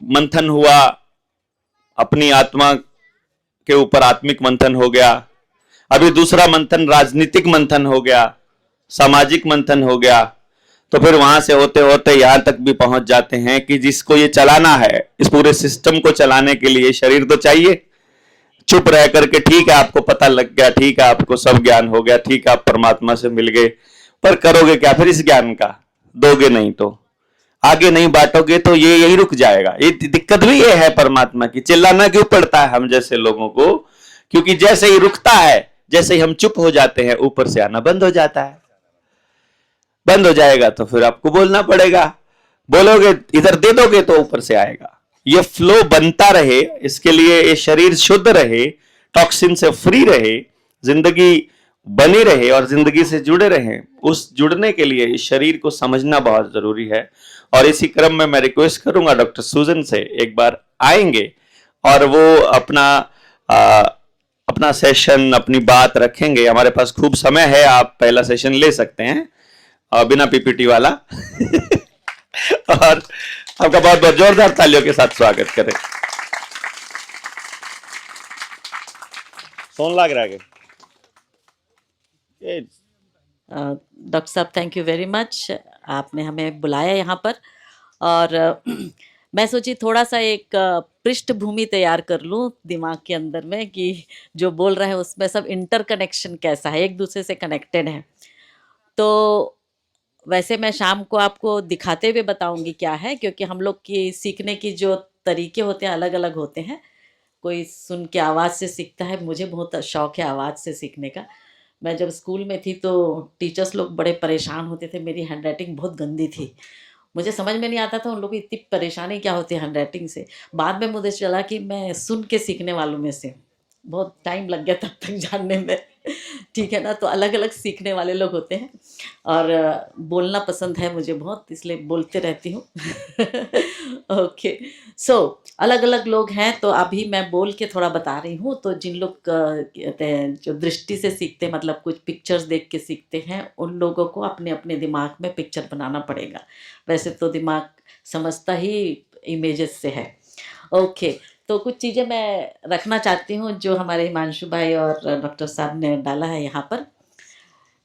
मंथन हुआ, अपनी आत्मा के ऊपर आत्मिक मंथन हो गया। अभी दूसरा मंथन राजनीतिक मंथन हो गया, सामाजिक मंथन हो गया। तो फिर वहां से होते होते यहां तक भी पहुंच जाते हैं कि जिसको ये चलाना है, इस पूरे सिस्टम को चलाने के लिए शरीर तो चाहिए। चुप रह करके ठीक है आपको पता लग गया, ठीक है आपको सब ज्ञान हो गया, ठीक है आप परमात्मा से मिल गए, पर करोगे क्या फिर इस ज्ञान का? दोगे नहीं तो, आगे नहीं बांटोगे तो ये यही रुक जाएगा। ये दिक्कत भी ये है परमात्मा की। चिल्लाना क्यों पड़ता है हम जैसे लोगों को? क्योंकि जैसे ही रुकता है, जैसे ही हम चुप हो जाते हैं, ऊपर से आना बंद हो जाता है। बंद हो जाएगा तो फिर आपको बोलना पड़ेगा। बोलोगे, इधर दे दोगे तो ऊपर से आएगा। ये फ्लो बनता रहे, इसके लिए ये शरीर शुद्ध रहे, टॉक्सिन से फ्री रहे, जिंदगी बनी रहे और जिंदगी से जुड़े रहें। उस जुड़ने के लिए इस शरीर को समझना बहुत जरूरी है। और इसी क्रम में मैं रिक्वेस्ट करूंगा डॉक्टर सुजन से, एक बार आएंगे और वो अपना सेशन, अपनी बात रखेंगे। हमारे पास खूब समय है, आप पहला सेशन ले सकते हैं बिना पीपीटी वाला। और आपका बहुत बहुत जोरदार तालियों के साथ स्वागत करें। फोन लग रहा है। डॉक्टर साहब थैंक यू वेरी मच, आपने हमें बुलाया यहाँ पर। और मैं सोची थोड़ा सा एक पृष्ठभूमि तैयार कर लूँ दिमाग के अंदर में कि जो बोल रहे हैं उसमें सब इंटरकनेक्शन कैसा है, एक दूसरे से कनेक्टेड है। तो वैसे मैं शाम को आपको दिखाते हुए बताऊंगी क्या है, क्योंकि हम लोग की सीखने की जो तरीके होते हैं अलग अलग होते हैं। कोई सुन के आवाज़ से सीखता है, मुझे बहुत शौक है आवाज़ से सीखने का। मैं जब स्कूल में थी तो टीचर्स लोग बड़े परेशान होते थे, मेरी हैंडराइटिंग बहुत गंदी थी। मुझे समझ में नहीं आता था उन लोगों को इतनी परेशानी क्या होती है हैंडराइटिंग से। बाद में मुझे चला कि मैं सुन के सीखने वालों में से, बहुत टाइम लग गया तब तक जानने में। ठीक है ना, तो अलग अलग सीखने वाले लोग होते हैं। और बोलना पसंद है मुझे बहुत, इसलिए बोलते रहती हूँ। ओके, सो अलग अलग लोग हैं, तो अभी मैं बोल के थोड़ा बता रही हूँ। तो जिन लोग कहते हैं जो दृष्टि से सीखते हैं, मतलब कुछ पिक्चर्स देख के सीखते हैं, उन लोगों को अपने अपने दिमाग में पिक्चर बनाना पड़ेगा। वैसे तो दिमाग समझता ही इमेजेस से है। ओके, तो कुछ चीज़ें मैं रखना चाहती हूँ जो हमारे हिमांशु भाई और डॉक्टर साहब ने डाला है यहाँ पर।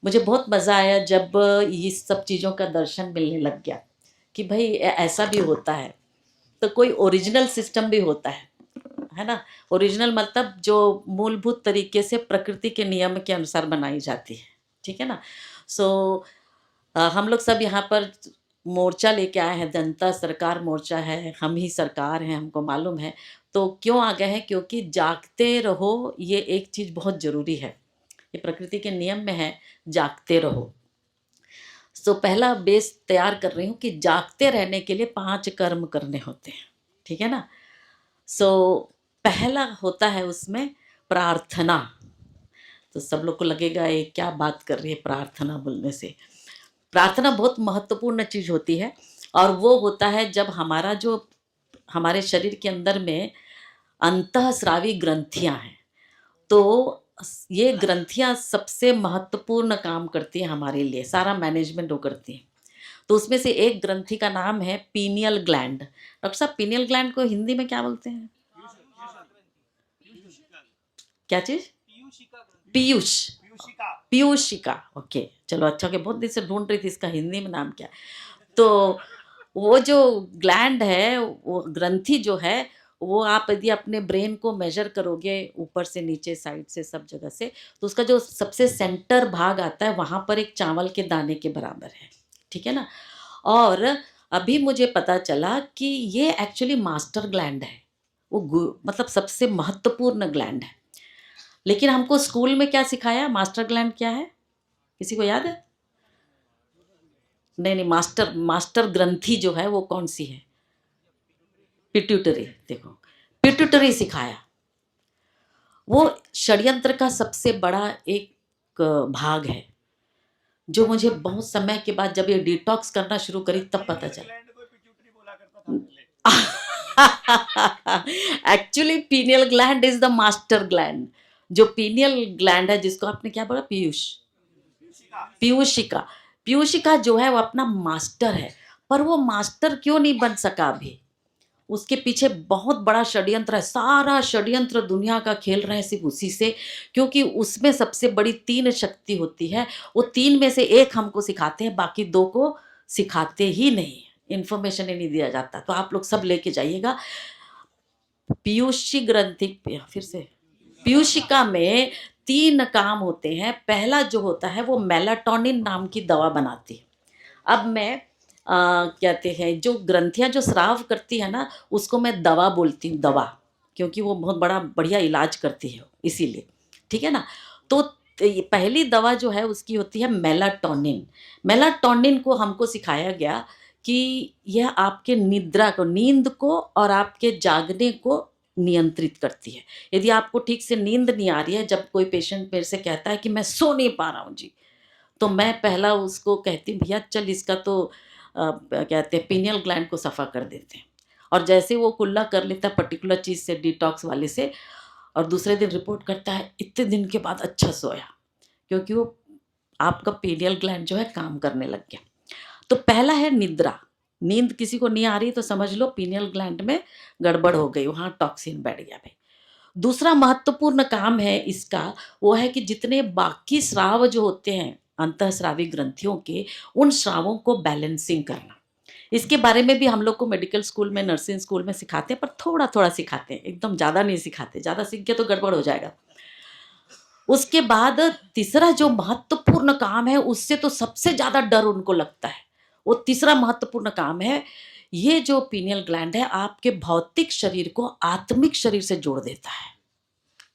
मुझे बहुत मज़ा आया जब ये सब चीज़ों का दर्शन मिलने लग गया कि भाई ऐसा भी होता है। तो कोई ओरिजिनल सिस्टम भी होता है ना। ओरिजिनल मतलब जो मूलभूत तरीके से प्रकृति के नियम के अनुसार बनाई जाती है। ठीक है ना। सो हम लोग सब यहाँ पर मोर्चा लेके आए हैं, जनता सरकार मोर्चा है, हम ही सरकार हैं, हमको मालूम है। तो क्यों आ गए हैं? क्योंकि जागते रहो, ये एक चीज़ बहुत ज़रूरी है। ये प्रकृति के नियम में है, जागते रहो। सो पहला बेस तैयार कर रही हूँ कि जागते रहने के लिए 5 कर्म करने होते हैं। ठीक है ना। सो पहला होता है उसमें प्रार्थना। तो सब लोग को लगेगा ये क्या बात कर रही है प्रार्थना बोलने से। प्रार्थना बहुत महत्वपूर्ण चीज़ होती है, और वो होता है जब हमारा जो हमारे शरीर के अंदर में अंतःस्रावी ग्रंथियां हैं। तो ये ग्रंथियां सबसे महत्वपूर्ण काम करती हैं हमारे लिए, सारा मैनेजमेंट वो करती हैं। तो उसमें से एक ग्रंथि का नाम है पीनियल ग्लैंड। डॉक्टर साहब पीनियल ग्लैंड को हिंदी में क्या बोलते हैं? क्या चीज? पीयूष। पीयूषिका। ओके, चलो अच्छा, के बहुत दिन से ढूंढ रही थी इसका हिंदी में नाम क्या। तो वो जो ग्लैंड है, वो ग्रंथि जो है, वो आप यदि अपने ब्रेन को मेजर करोगे ऊपर से नीचे, साइड से, सब जगह से, तो उसका जो सबसे सेंटर भाग आता है वहाँ पर एक चावल के दाने के बराबर है। ठीक है ना। और अभी मुझे पता चला कि ये एक्चुअली मास्टर ग्लैंड है। वो मतलब सबसे महत्वपूर्ण ग्लैंड है। लेकिन हमको स्कूल में क्या सिखाया? मास्टर ग्लैंड क्या है, किसी को याद है? नहीं नहीं, मास्टर मास्टर ग्रंथि जो है वो कौन सी है? पिट्यूटरी। देखो, पिट्यूटरी सिखाया। वो षड्यंत्र का सबसे बड़ा एक भाग है, जो मुझे बहुत समय के बाद जब ये डिटॉक्स करना शुरू करी तब पता चला। Actually pineal gland is the master gland. जो पीनियल ग्लैंड है, जिसको आपने क्या बोला? पीयूष, पीयूषिका। पीयूषिका जो है वो अपना मास्टर है, पर वो मास्टर क्यों नहीं बन सका अभी? उसके पीछे बहुत बड़ा षड्यंत्र है, सारा षड्यंत्र दुनिया का खेल रहे हैं सिर्फ उसी से, क्योंकि उसमें सबसे बड़ी 3 शक्ति होती है। वो 3 में से एक हमको सिखाते हैं, बाकी 2 को सिखाते ही नहीं, इन्फॉर्मेशन ही नहीं दिया जाता। तो आप लोग सब लेके जाइएगा। पीयूषी ग्रंथि, फिर से पीयूषिका में 3 काम होते हैं। पहला जो होता है वो मेलाटोनिन नाम की दवा बनाती है। अब मैं कहते हैं जो ग्रंथियां जो स्राव करती है ना, उसको मैं दवा बोलती हूँ, दवा, क्योंकि वो बहुत बड़ा बढ़िया इलाज करती है इसीलिए, ठीक है ना। तो ये पहली दवा जो है उसकी होती है मेलाटोनिन। मेलाटोनिन को हमको सिखाया गया कि यह आपके निद्रा को, नींद को और आपके जागने को नियंत्रित करती है। यदि आपको ठीक से नींद नहीं आ रही है, जब कोई पेशेंट मेरे से कहता है कि मैं सो नहीं पा रहा हूँ जी, तो मैं पहला उसको कहती हूँ भैया चल इसका तो कहते हैं पीनियल ग्लैंड को सफ़ा कर देते हैं। और जैसे वो कुल्ला कर लेता है पर्टिकुलर चीज़ से, डिटॉक्स वाले से, और दूसरे दिन रिपोर्ट करता है इतने दिन के बाद अच्छा सोया, क्योंकि वो आपका पीनियल ग्लैंड जो है काम करने लग गया। तो पहला है निद्रा। नींद किसी को नहीं आ रही तो समझ लो पीनियल ग्लैंड में गड़बड़ हो गई, वहाँ टॉक्सिन बैठ गया भाई। दूसरा महत्वपूर्ण काम है इसका, वो है कि जितने बाकी स्राव जो होते हैं अंतःस्रावी ग्रंथियों के, उन स्रावों को बैलेंसिंग करना। इसके बारे में भी हम लोग को मेडिकल स्कूल में, नर्सिंग स्कूल में सिखाते हैं, पर थोड़ा थोड़ा सिखाते हैं, एकदम ज़्यादा नहीं सिखाते, ज़्यादा सीख के तो गड़बड़ हो जाएगा। उसके बाद तीसरा जो महत्वपूर्ण काम है, उससे तो सबसे ज़्यादा डर उनको लगता है, वो तीसरा महत्वपूर्ण काम है, ये जो पीनियल ग्लैंड है आपके भौतिक शरीर को आत्मिक शरीर से जोड़ देता है।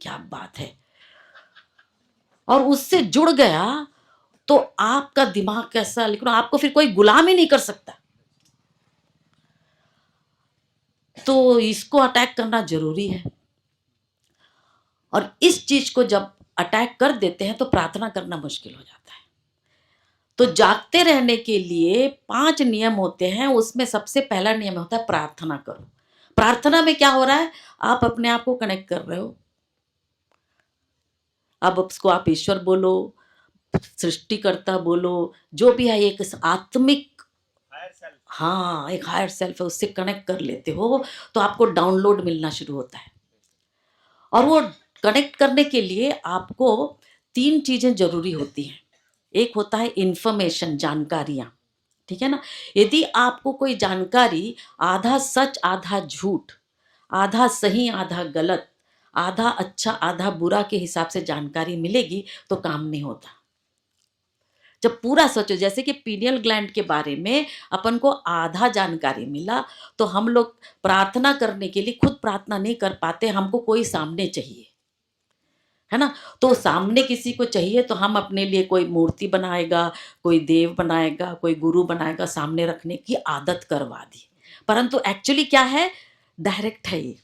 क्या बात है। और उससे जुड़ गया तो आपका दिमाग कैसा, लेकिन आपको फिर कोई गुलाम ही नहीं कर सकता। तो इसको अटैक करना जरूरी है। और इस चीज को जब अटैक कर देते हैं तो प्रार्थना करना मुश्किल हो जाता है। तो जागते रहने के लिए 5 नियम होते हैं, उसमें सबसे पहला नियम होता है प्रार्थना करो। प्रार्थना में क्या हो रहा है, आप अपने आप को कनेक्ट कर रहे हो। अब उसको आप ईश्वर बोलो, सृष्टिकर्ता बोलो, जो भी है, एक आत्मिक, हाँ एक हायर सेल्फ है, उससे कनेक्ट कर लेते हो तो आपको डाउनलोड मिलना शुरू होता है। और वो कनेक्ट करने के लिए आपको 3 चीजें जरूरी होती हैं। एक होता है इंफॉर्मेशन, जानकारियां, ठीक है ना। यदि आपको कोई जानकारी आधा सच आधा झूठ, आधा सही आधा गलत, आधा अच्छा आधा बुरा के हिसाब से जानकारी मिलेगी तो काम नहीं होता। जब पूरा सोचो, जैसे कि पीनियल ग्लैंड के बारे में अपन को आधा जानकारी मिला, तो हम लोग प्रार्थना करने के लिए खुद प्रार्थना नहीं कर पाते, हमको कोई सामने चाहिए, है ना। तो सामने किसी को चाहिए तो हम अपने लिए कोई मूर्ति बनाएगा, कोई देव बनाएगा, कोई गुरु बनाएगा, सामने रखने की आदत करवा दी। परंतु एक्चुअली क्या है, डायरेक्ट है ये।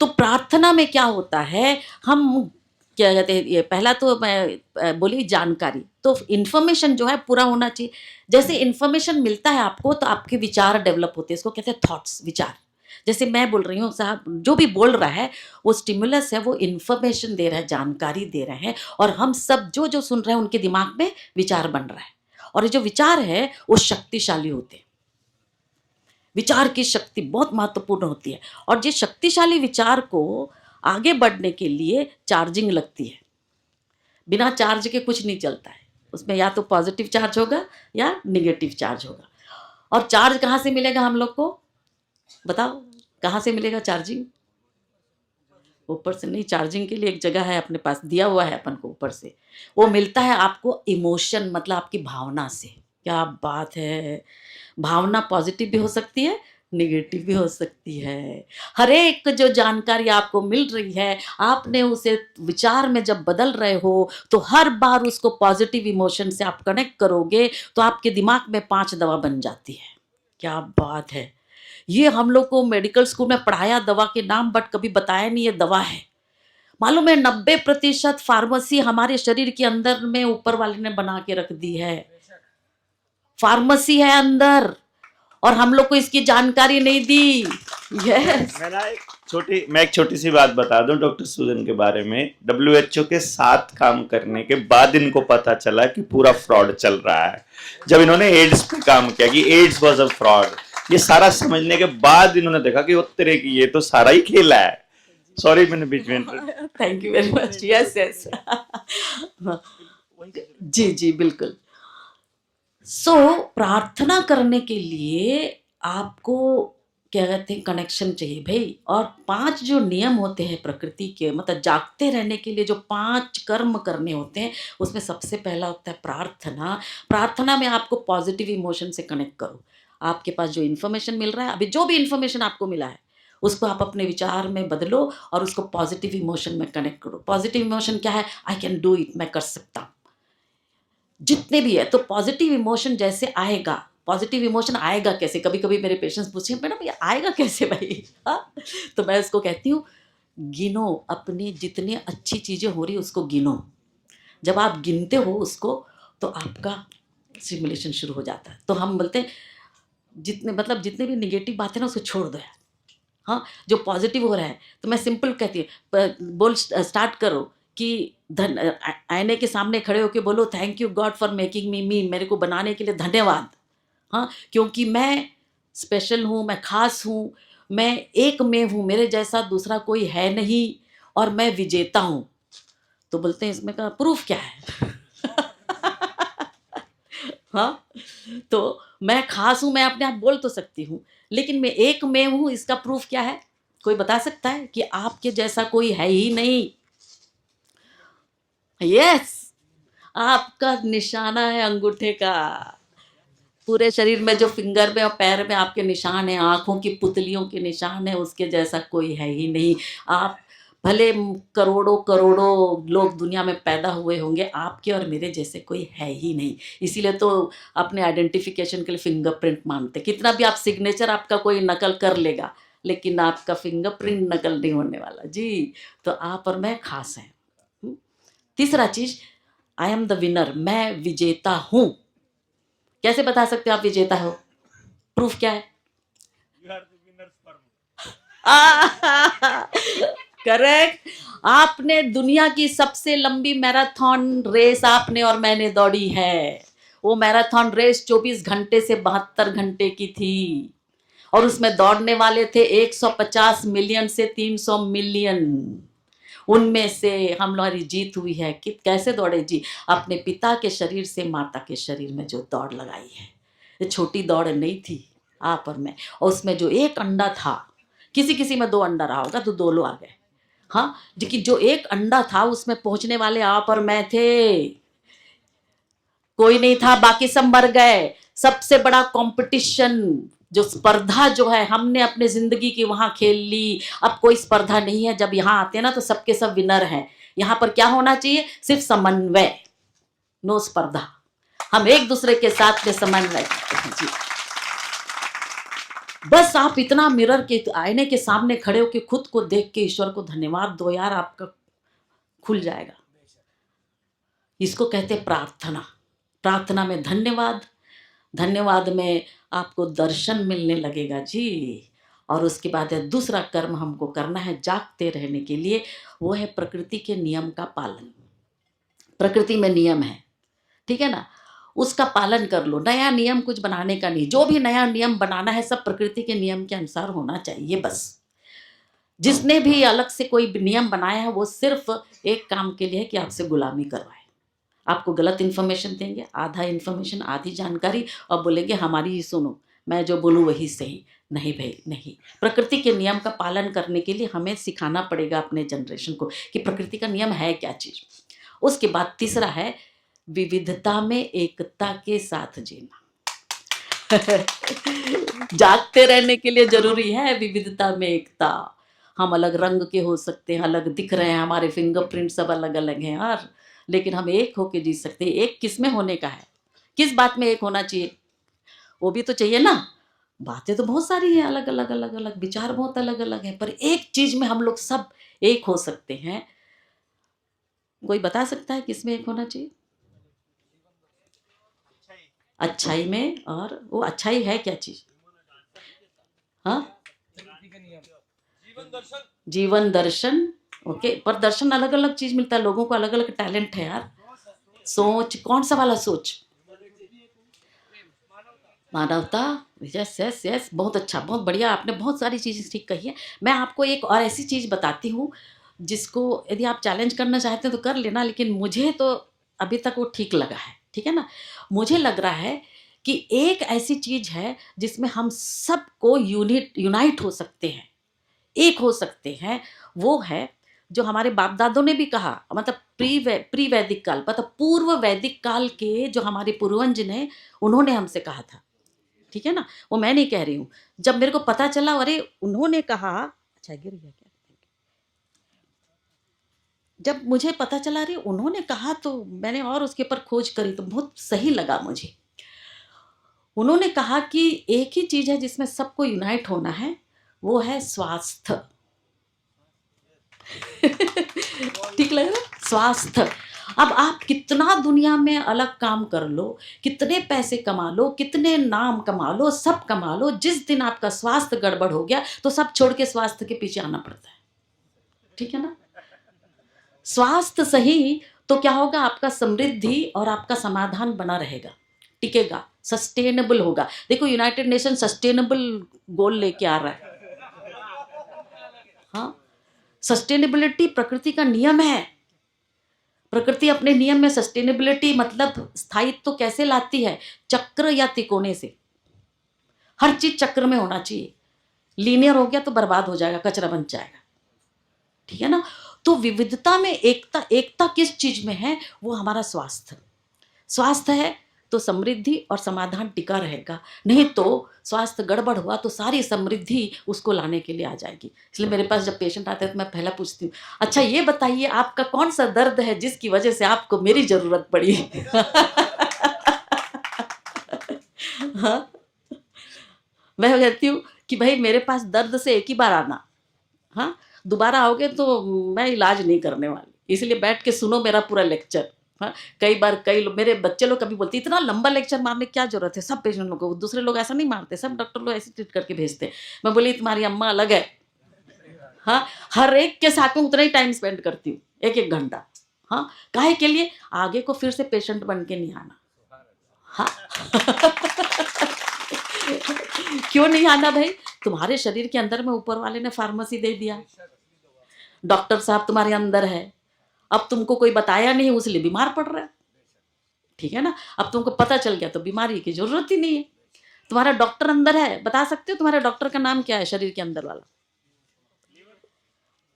तो प्रार्थना में क्या होता है, हम क्या कहते हैं, ये पहला तो मैं बोली जानकारी, तो इन्फॉर्मेशन जो है पूरा होना चाहिए। जैसे इन्फॉर्मेशन मिलता है आपको तो आपके विचार डेवलप होते हैं, इसको कहते हैं थॉट्स, विचार। जैसे मैं बोल रही हूँ, साहब जो भी बोल रहा है वो स्टिमुलस है, वो इन्फॉर्मेशन दे रहा है, जानकारी दे रहे हैं, और हम सब जो जो सुन रहे हैं उनके दिमाग में विचार बन रहा है। और ये जो विचार है वो शक्तिशाली होते हैं। विचार की शक्ति बहुत महत्वपूर्ण होती है, और ये शक्तिशाली विचार को आगे बढ़ने के लिए चार्जिंग लगती है। बिना चार्ज के कुछ नहीं चलता है, उसमें या तो पॉजिटिव चार्ज होगा या निगेटिव चार्ज होगा। और चार्ज कहाँ से मिलेगा हम लोग को, बताओ कहाँ से मिलेगा चार्जिंग? ऊपर से नहीं, चार्जिंग के लिए एक जगह है अपने पास, दिया हुआ है अपन को ऊपर से। वो मिलता है आपको इमोशन, मतलब आपकी भावना से। क्या बात है। भावना पॉजिटिव भी हो सकती है, निगेटिव भी हो सकती है। हर एक जो जानकारी आपको मिल रही है, आपने उसे विचार में जब बदल रहे हो तो हर बार उसको पॉजिटिव इमोशन से आप कनेक्ट करोगे तो आपके दिमाग में 5 दवा बन जाती है। क्या बात है। ये हम लोग को मेडिकल स्कूल में पढ़ाया दवा के नाम, बट कभी बताया नहीं ये दवा है। मालूम है 90% फार्मेसी हमारे शरीर के अंदर में ऊपर वाले ने बना के रख दी है। फार्मेसी है अंदर, और हम लोग को इसकी जानकारी नहीं दी। यस। मैं एक छोटी सी बात बता दूं डॉक्टर सूजन के बारे में। WHO के साथ काम करने के बाद इनको पता चला कि पूरा फ्रॉड चल रहा है। जब इन्होंने एड्स पे काम किया कि एड्स वाज अ फ्रॉड, ये सारा समझने के बाद इन्होंने देखा कि वो तेरे की ये तो सारा ही खेला है। सॉरी मैंने बीच में thank you very much. Yes yes जी जी बिल्कुल। सो प्रार्थना करने के लिए आपको क्या कहते हैं कनेक्शन चाहिए भाई। और 5 जो नियम होते हैं प्रकृति के, मतलब जागते रहने के लिए जो 5 कर्म करने होते हैं, उसमें सबसे पहला होता है प्रार्थना। प्रार्थना में आपको पॉजिटिव इमोशन से कनेक्ट करो। आपके पास जो इन्फॉर्मेशन मिल रहा है, अभी जो भी इन्फॉर्मेशन आपको मिला है, उसको आप अपने विचार में बदलो और उसको पॉजिटिव इमोशन में कनेक्ट करो। पॉजिटिव इमोशन क्या है? आई कैन डू इट, मैं कर सकता हूँ। जितने भी है तो पॉजिटिव इमोशन जैसे आएगा, पॉजिटिव इमोशन आएगा कैसे? कभी कभी मेरे पेशेंट्स पूछे मैडम ये आएगा कैसे भाई? हाँ? तो मैं उसको कहती हूँ गिनो, अपनी जितनी अच्छी चीजें हो रही उसको गिनो। जब आप गिनते हो उसको तो आपका सिमुलेशन शुरू हो जाता है। तो हम बोलते हैं जितने भी निगेटिव बातें ना उसको छोड़ दो यार। हाँ, जो पॉजिटिव हो रहा है तो मैं सिंपल कहती हूँ, बोल स्टार्ट करो कि आईने के सामने खड़े होके बोलो thank you God for making me, मेरे को बनाने के लिए धन्यवाद। हाँ, क्योंकि मैं स्पेशल हूँ, मैं खास हूँ, मैं एक में हूँ, मेरे जैसा दूसरा कोई है नहीं और मैं विजेता हूँ। तो बोलते हैं इसमें का प्रूफ क्या है? हाँ, तो मैं खास हूं, मैं अपने आप बोल तो सकती हूँ, लेकिन मैं एक में हूं, इसका प्रूफ क्या है? कोई बता सकता है कि आपके जैसा कोई है ही नहीं? यस, आपका निशाना है अंगूठे का। पूरे शरीर में जो फिंगर में और पैर में आपके निशान है, आंखों की पुतलियों के निशान है, उसके जैसा कोई है ही नहीं। आप भले करोड़ों करोड़ों लोग दुनिया में पैदा हुए होंगे, आपके और मेरे जैसे कोई है ही नहीं। इसीलिए तो अपने आइडेंटिफिकेशन के लिए फिंगरप्रिंट मानते। कितना भी आप सिग्नेचर आपका कोई नकल कर लेगा, लेकिन आपका फिंगरप्रिंट नकल नहीं होने वाला जी। तो आप और मैं खास हैं। तीसरा चीज, आई एम द विनर, मैं विजेता हूं। कैसे बता सकते हो आप विजेता हो? प्रूफ क्या है? करेक्ट। आपने दुनिया की सबसे लंबी मैराथन रेस आपने और मैंने दौड़ी है। वो मैराथन रेस 24 घंटे से 72 घंटे की थी और उसमें दौड़ने वाले थे 150 मिलियन से 300 मिलियन। उनमें से हम लोगों जीत हुई है कि कैसे दौड़े जी? अपने पिता के शरीर से माता के शरीर में जो दौड़ लगाई है, ये छोटी दौड़ नहीं थी आप और मैं। और उसमें जो एक अंडा था, किसी किसी में 2 अंडा रहा होगा तो 2 लोग आ गए। हाँ, लेकिन जो एक अंडा था उसमें पहुंचने वाले आप और मैं थे। कोई नहीं था, बाकी सब मर गए। सबसे बड़ा कंपटीशन, जो स्पर्धा जो है हमने अपने जिंदगी की वहां खेल ली। अब कोई स्पर्धा नहीं है। जब यहाँ आते हैं ना तो सबके सब विनर हैं। यहाँ पर क्या होना चाहिए? सिर्फ समन्वय, नो स्पर्धा। हम एक दूसरे के साथ में समन्वय करते हैं जी। बस आप इतना मिरर के आईने के सामने खड़े होकर खुद को देख के ईश्वर को धन्यवाद दो यार, आपका खुल जाएगा। इसको कहते हैं प्रार्थना। प्रार्थना में धन्यवाद, धन्यवाद में आपको दर्शन मिलने लगेगा जी। और उसके बाद है दूसरा कर्म हमको करना है जागते रहने के लिए, वो है प्रकृति के नियम का पालन। प्रकृति में नियम है, ठीक है ना, उसका पालन कर लो। नया नियम कुछ बनाने का नहीं। जो भी नया नियम बनाना है सब प्रकृति के नियम के अनुसार होना चाहिए बस। जिसने भी अलग से कोई नियम बनाया है वो सिर्फ एक काम के लिए है कि आपसे गुलामी करवाए। आपको गलत इन्फॉर्मेशन देंगे, आधा इन्फॉर्मेशन, आधी जानकारी, और बोलेंगे हमारी ही सुनो, मैं जो बोलूँ वही सही। नहीं भाई नहीं। प्रकृति के नियम का पालन करने के लिए हमें सिखाना पड़ेगा अपने जनरेशन को कि प्रकृति का नियम है क्या चीज। उसके बाद तीसरा है विविधता में एकता के साथ जीना। जागते रहने के लिए जरूरी है विविधता में एकता। हम अलग रंग के हो सकते हैं, अलग दिख रहे हैं, हमारे फिंगरप्रिंट सब अलग अलग हैं यार, लेकिन हम एक होके जी सकते हैं। एक किस में होने का है? किस बात में एक होना चाहिए? वो भी तो चाहिए ना। बातें तो बहुत सारी हैं, अलग अलग अलग अलग विचार बहुत अलग अलग हैं, पर एक चीज में हम लोग सब एक हो सकते हैं। कोई बता सकता है किस में एक होना चाहिए? अच्छाई में। और वो अच्छाई है क्या चीज? हाँ, जीवन दर्शन। ओके, पर दर्शन अलग अलग चीज मिलता है, लोगों को अलग अलग टैलेंट है यार। सोच, कौन सा वाला सोच? मानवता। यस यस यस, बहुत अच्छा, बहुत बढ़िया, आपने बहुत सारी चीज़ें ठीक कही है। मैं आपको एक और ऐसी चीज़ बताती हूँ जिसको यदि आप चैलेंज करना चाहते हैं तो कर लेना, लेकिन मुझे तो अभी तक वो ठीक लगा है, ठीक है ना। मुझे लग रहा है कि एक ऐसी चीज़ है जिसमें हम सबको यूनाइट हो सकते हैं, एक हो सकते हैं। वो है जो हमारे बाप दादों ने भी कहा, मतलब प्री वैदिक काल, मतलब पूर्व वैदिक काल के जो हमारे पूर्वज ने, उन्होंने हमसे कहा था, ठीक है ना। वो मैं नहीं कह रही हूँ। जब मेरे को पता चला, अरे उन्होंने कहा, अच्छा गिर गया क्या, जब मुझे पता चला अरे उन्होंने कहा, तो मैंने और उसके ऊपर खोज करी तो बहुत सही लगा मुझे। उन्होंने कहा कि एक ही चीज है जिसमें सबको यूनाइट होना है, वो है स्वास्थ्य। ठीक लग रहा है, स्वास्थ्य। अब आप कितना दुनिया में अलग काम कर लो, कितने पैसे कमा लो, कितने नाम कमा लो, सब कमा लो, जिस दिन आपका स्वास्थ्य गड़बड़ हो गया तो सब छोड़ के स्वास्थ्य के पीछे आना पड़ता है, ठीक है ना। स्वास्थ्य सही तो क्या होगा, आपका समृद्धि और आपका समाधान बना रहेगा, टिकेगा, सस्टेनेबल होगा। देखो यूनाइटेड नेशन सस्टेनेबल गोल लेके आ रहा है। हाँ, सस्टेनेबिलिटी प्रकृति का नियम है। प्रकृति अपने नियम में सस्टेनेबिलिटी मतलब स्थायित्व तो कैसे लाती है, चक्र या तिकोने से। हर चीज चक्र में होना चाहिए, लीनियर हो गया तो बर्बाद हो जाएगा, कचरा बन जाएगा, ठीक है ना। तो विविधता में एकता, एकता किस चीज में है, वो हमारा स्वास्थ्य। स्वास्थ्य है तो समृद्धि और समाधान टिका रहेगा, नहीं तो स्वास्थ्य गड़बड़ हुआ तो सारी समृद्धि उसको लाने के लिए आ जाएगी। इसलिए मेरे पास जब पेशेंट आते हैं तो मैं पहला पूछती हूँ, अच्छा ये बताइए आपका कौन सा दर्द है जिसकी वजह से आपको मेरी जरूरत पड़ी। हाँ, मैं कहती हूँ कि भाई मेरे पास दर्द से एक ही बार आना, हाँ, दोबारा आओगे तो मैं इलाज नहीं करने वाली, इसलिए बैठ के सुनो मेरा पूरा लेक्चर। हाँ, कई बार कई लोग, मेरे बच्चे लोग कभी बोलते इतना लंबा लेक्चर मारने की क्या जरूरत है, सब पेशेंट लोग को, दूसरे लोग ऐसा नहीं मारते, सब डॉक्टर लोग ऐसे ट्रीट करके भेजते हैं। मैं बोली तुम्हारी अम्मा अलग है। हाँ, हर एक के साथ में उतना ही टाइम स्पेंड करती हूँ, एक एक घंटा। हाँ, काहे के लिए, आगे को फिर से पेशेंट बन के नहीं आना। हाँ। क्यों नहीं आना भाई, तुम्हारे शरीर के अंदर में ऊपर वाले ने फार्मेसी दे दिया, डॉक्टर साहब तुम्हारे अंदर है, अब तुमको कोई बताया नहीं उसलिए बीमार पड़ रहा है, ठीक है ना। अब तुमको पता चल गया तो बीमारी की जरूरत ही नहीं है। तुम्हारा डॉक्टर अंदर है, बता सकते हो तुम्हारे डॉक्टर का नाम क्या है शरीर के अंदर वाला।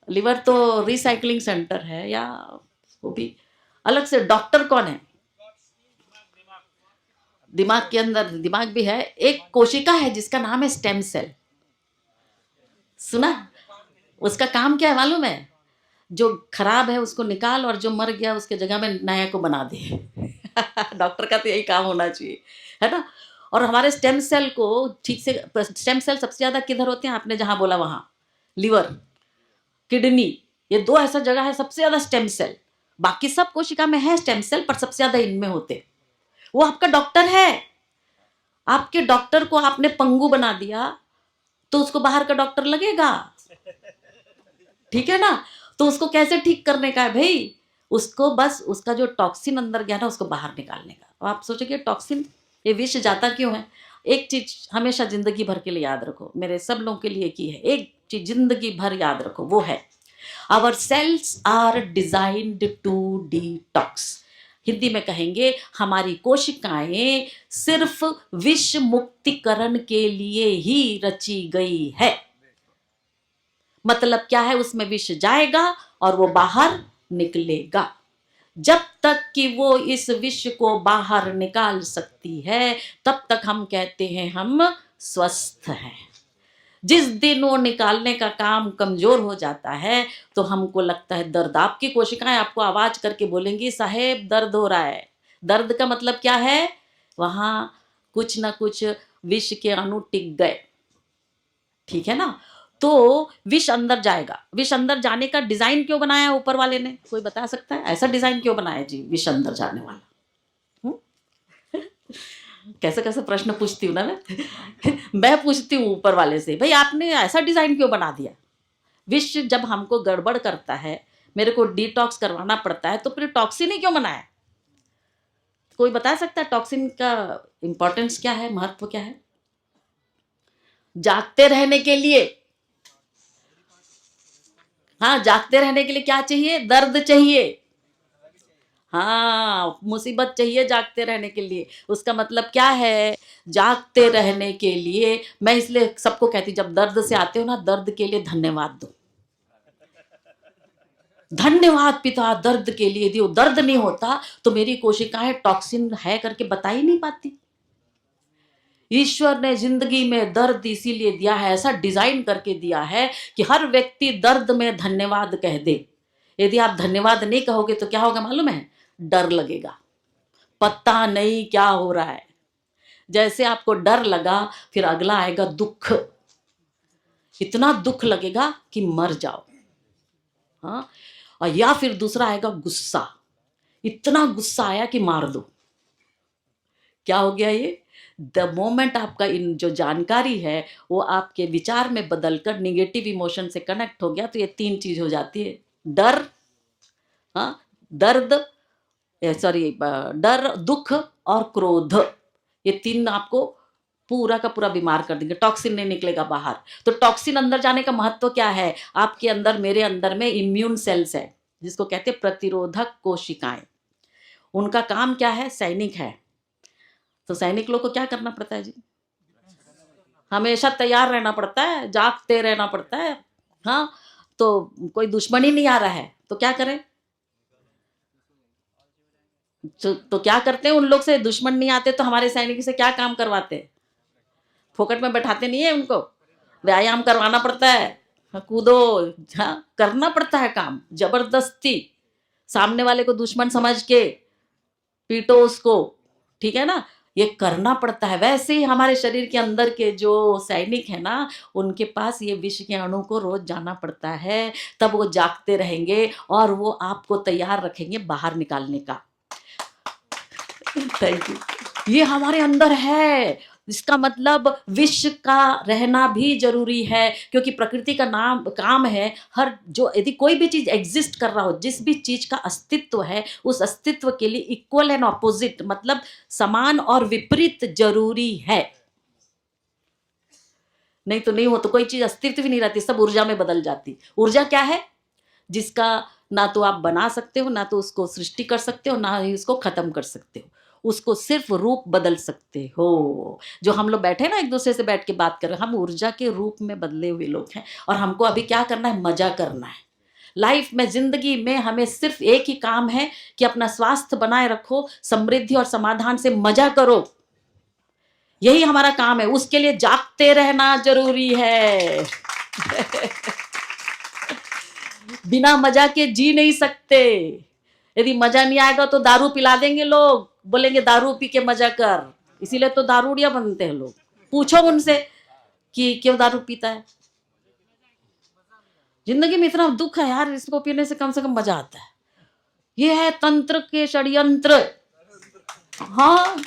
लिवर तो रिसाइकलिंग सेंटर है, या वो भी अलग से डॉक्टर कौन है। दिमाग के अंदर दिमाग भी है, एक कोशिका है जिसका नाम है स्टेम सेल, सुना। उसका काम क्या है मालूम है, जो खराब है उसको निकाल और जो मर गया उसके जगह में नया को बना दे। डॉक्टर का तो यही काम होना चाहिए, है ना। और हमारे स्टेम सेल को ठीक से, स्टेम सेल सबसे ज्यादा किधर होते हैं, आपने जहां बोला वहां, लिवर, किडनी, ये दो ऐसा जगह है सबसे ज्यादा स्टेम सेल। बाकी सब कोशिका में है स्टेम सेल, पर सबसे ज्यादा इनमें होते। वो आपका डॉक्टर है। आपके डॉक्टर को आपने पंगु बना दिया तो उसको बाहर का डॉक्टर लगेगा, ठीक है ना। तो उसको कैसे ठीक करने का है भाई, उसको बस उसका जो टॉक्सिन अंदर गया ना उसको बाहर निकालने का। अब आप सोचेंगे टॉक्सिन, ये विष जाता क्यों है। एक चीज हमेशा जिंदगी भर के लिए याद रखो, मेरे सब लोगों के लिए की है, एक चीज जिंदगी भर याद रखो, वो है our cells are designed to detox. Hindi में कहेंगे हमारी कोशिकाएं सिर्फ विष मुक्तिकरण के लिए ही रची गई है। मतलब क्या है, उसमें विष जाएगा और वो बाहर निकलेगा। जब तक कि वो इस विष को बाहर निकाल सकती है तब तक हम कहते हैं हम स्वस्थ हैं। जिस दिन वो निकालने का काम कमजोर हो जाता है तो हमको लगता है दर्द। आपकी कोशिकाएं आपको आवाज करके बोलेंगी साहेब दर्द हो रहा है। दर्द का मतलब क्या है, वहां कुछ ना कुछ विष के अणु टिक गए, ठीक है ना। तो विष अंदर जाएगा। विष अंदर जाने का डिजाइन क्यों बनाया है ऊपर वाले ने, कोई बता सकता है ऐसा डिजाइन क्यों बनाया जी विष अंदर जाने वाला। कैसे कैसे प्रश्न पूछती हूँ ना मैं पूछती हूँ ऊपर वाले से, भाई आपने ऐसा डिजाइन क्यों बना दिया। विष जब हमको गड़बड़ करता है, मेरे को डिटॉक्स करवाना पड़ता है, तो फिर टॉक्सिन ही क्यों बनाया। कोई बता सकता है टॉक्सिन का इंपॉर्टेंस क्या है, महत्व क्या है? जागते रहने के लिए, हाँ जागते रहने के लिए क्या चाहिए? दर्द चाहिए। हाँ मुसीबत चाहिए जागते रहने के लिए। उसका मतलब क्या है? जागते रहने के लिए मैं इसलिए सबको कहती, जब दर्द से आते हो ना, दर्द के लिए धन्यवाद दो। धन्यवाद पिता दर्द के लिए दियो। दर्द नहीं होता तो मेरी कोशिकाएं टॉक्सिन है करके बता ही नहीं पाती। ईश्वर ने जिंदगी में दर्द इसीलिए दिया है, ऐसा डिजाइन करके दिया है कि हर व्यक्ति दर्द में धन्यवाद कह दे। यदि आप धन्यवाद नहीं कहोगे तो क्या होगा मालूम है? डर लगेगा, पता नहीं क्या हो रहा है। जैसे आपको डर लगा, फिर अगला आएगा दुख। इतना दुख लगेगा कि मर जाओ, हाँ। और या फिर दूसरा आएगा गुस्सा। इतना गुस्सा आया कि मार दो। क्या हो गया ये? द मोमेंट आपका इन जो जानकारी है वो आपके विचार में बदलकर निगेटिव इमोशन से कनेक्ट हो गया, तो ये 3 चीज हो जाती है। डर, हाँ, दर्द, सॉरी, डर, दुख और क्रोध। ये 3 आपको पूरा का पूरा बीमार कर देंगे। टॉक्सिन नहीं निकलेगा बाहर। तो टॉक्सिन अंदर जाने का महत्व क्या है? आपके अंदर, मेरे अंदर में इम्यून सेल्स है, जिसको कहते हैं प्रतिरोधक कोशिकाएं। उनका काम क्या है? सैनिक है। तो सैनिक लोग को क्या करना पड़ता है जी? हमेशा तैयार रहना पड़ता है, जागते रहना पड़ता है, हाँ। तो कोई दुश्मन ही नहीं आ रहा है तो क्या करें? तो क्या करते हैं? उन लोग से दुश्मन नहीं आते तो हमारे सैनिक से क्या काम करवाते हैं? फोकट में बैठाते नहीं है उनको, व्यायाम करवाना पड़ता है, हाँ, कूदो, हाँ, करना पड़ता है काम जबरदस्ती। सामने वाले को दुश्मन समझ के पीटो उसको, ठीक है ना, ये करना पड़ता है। वैसे ही हमारे शरीर के अंदर के जो सैनिक है ना, उनके पास ये विष के अणु को रोज जाना पड़ता है, तब वो जागते रहेंगे और वो आपको तैयार रखेंगे बाहर निकालने का। Thank you. ये हमारे अंदर है। इसका मतलब विश्व का रहना भी जरूरी है, क्योंकि प्रकृति का नाम काम है, हर जो यदि कोई भी चीज एग्जिस्ट कर रहा हो, जिस भी चीज का अस्तित्व है, उस अस्तित्व के लिए इक्वल एंड ऑपोजिट, मतलब समान और विपरीत जरूरी है। नहीं तो नहीं हो तो कोई चीज अस्तित्व भी नहीं रहती, सब ऊर्जा में बदल जाती। ऊर्जा क्या है? जिसका ना तो आप बना सकते हो, ना तो उसको सृष्टि कर सकते हो, ना ही उसको खत्म कर सकते हो। उसको सिर्फ रूप बदल सकते हो। जो हम लोग बैठे ना एक दूसरे से बैठ के बात कर रहे हैं, हम ऊर्जा के रूप में बदले हुए लोग हैं। और हमको अभी क्या करना है? मजा करना है। लाइफ में, जिंदगी में हमें सिर्फ एक ही काम है कि अपना स्वास्थ्य बनाए रखो, समृद्धि और समाधान से मजा करो। यही हमारा काम है। उसके लिए जागते रहना जरूरी है। बिना मजा के जी नहीं सकते। यदि मजा नहीं आएगा तो दारू पिला देंगे लोग, बोलेंगे दारू पी के मजा कर। इसीलिए तो दारूडिया बनते हैं लोग। पूछो उनसे कि क्यों दारू पीता है। जिंदगी में इतना दुख है यार, इसको पीने से कम मजा आता है। ये है तंत्र के षड्यंत्र। हाँ,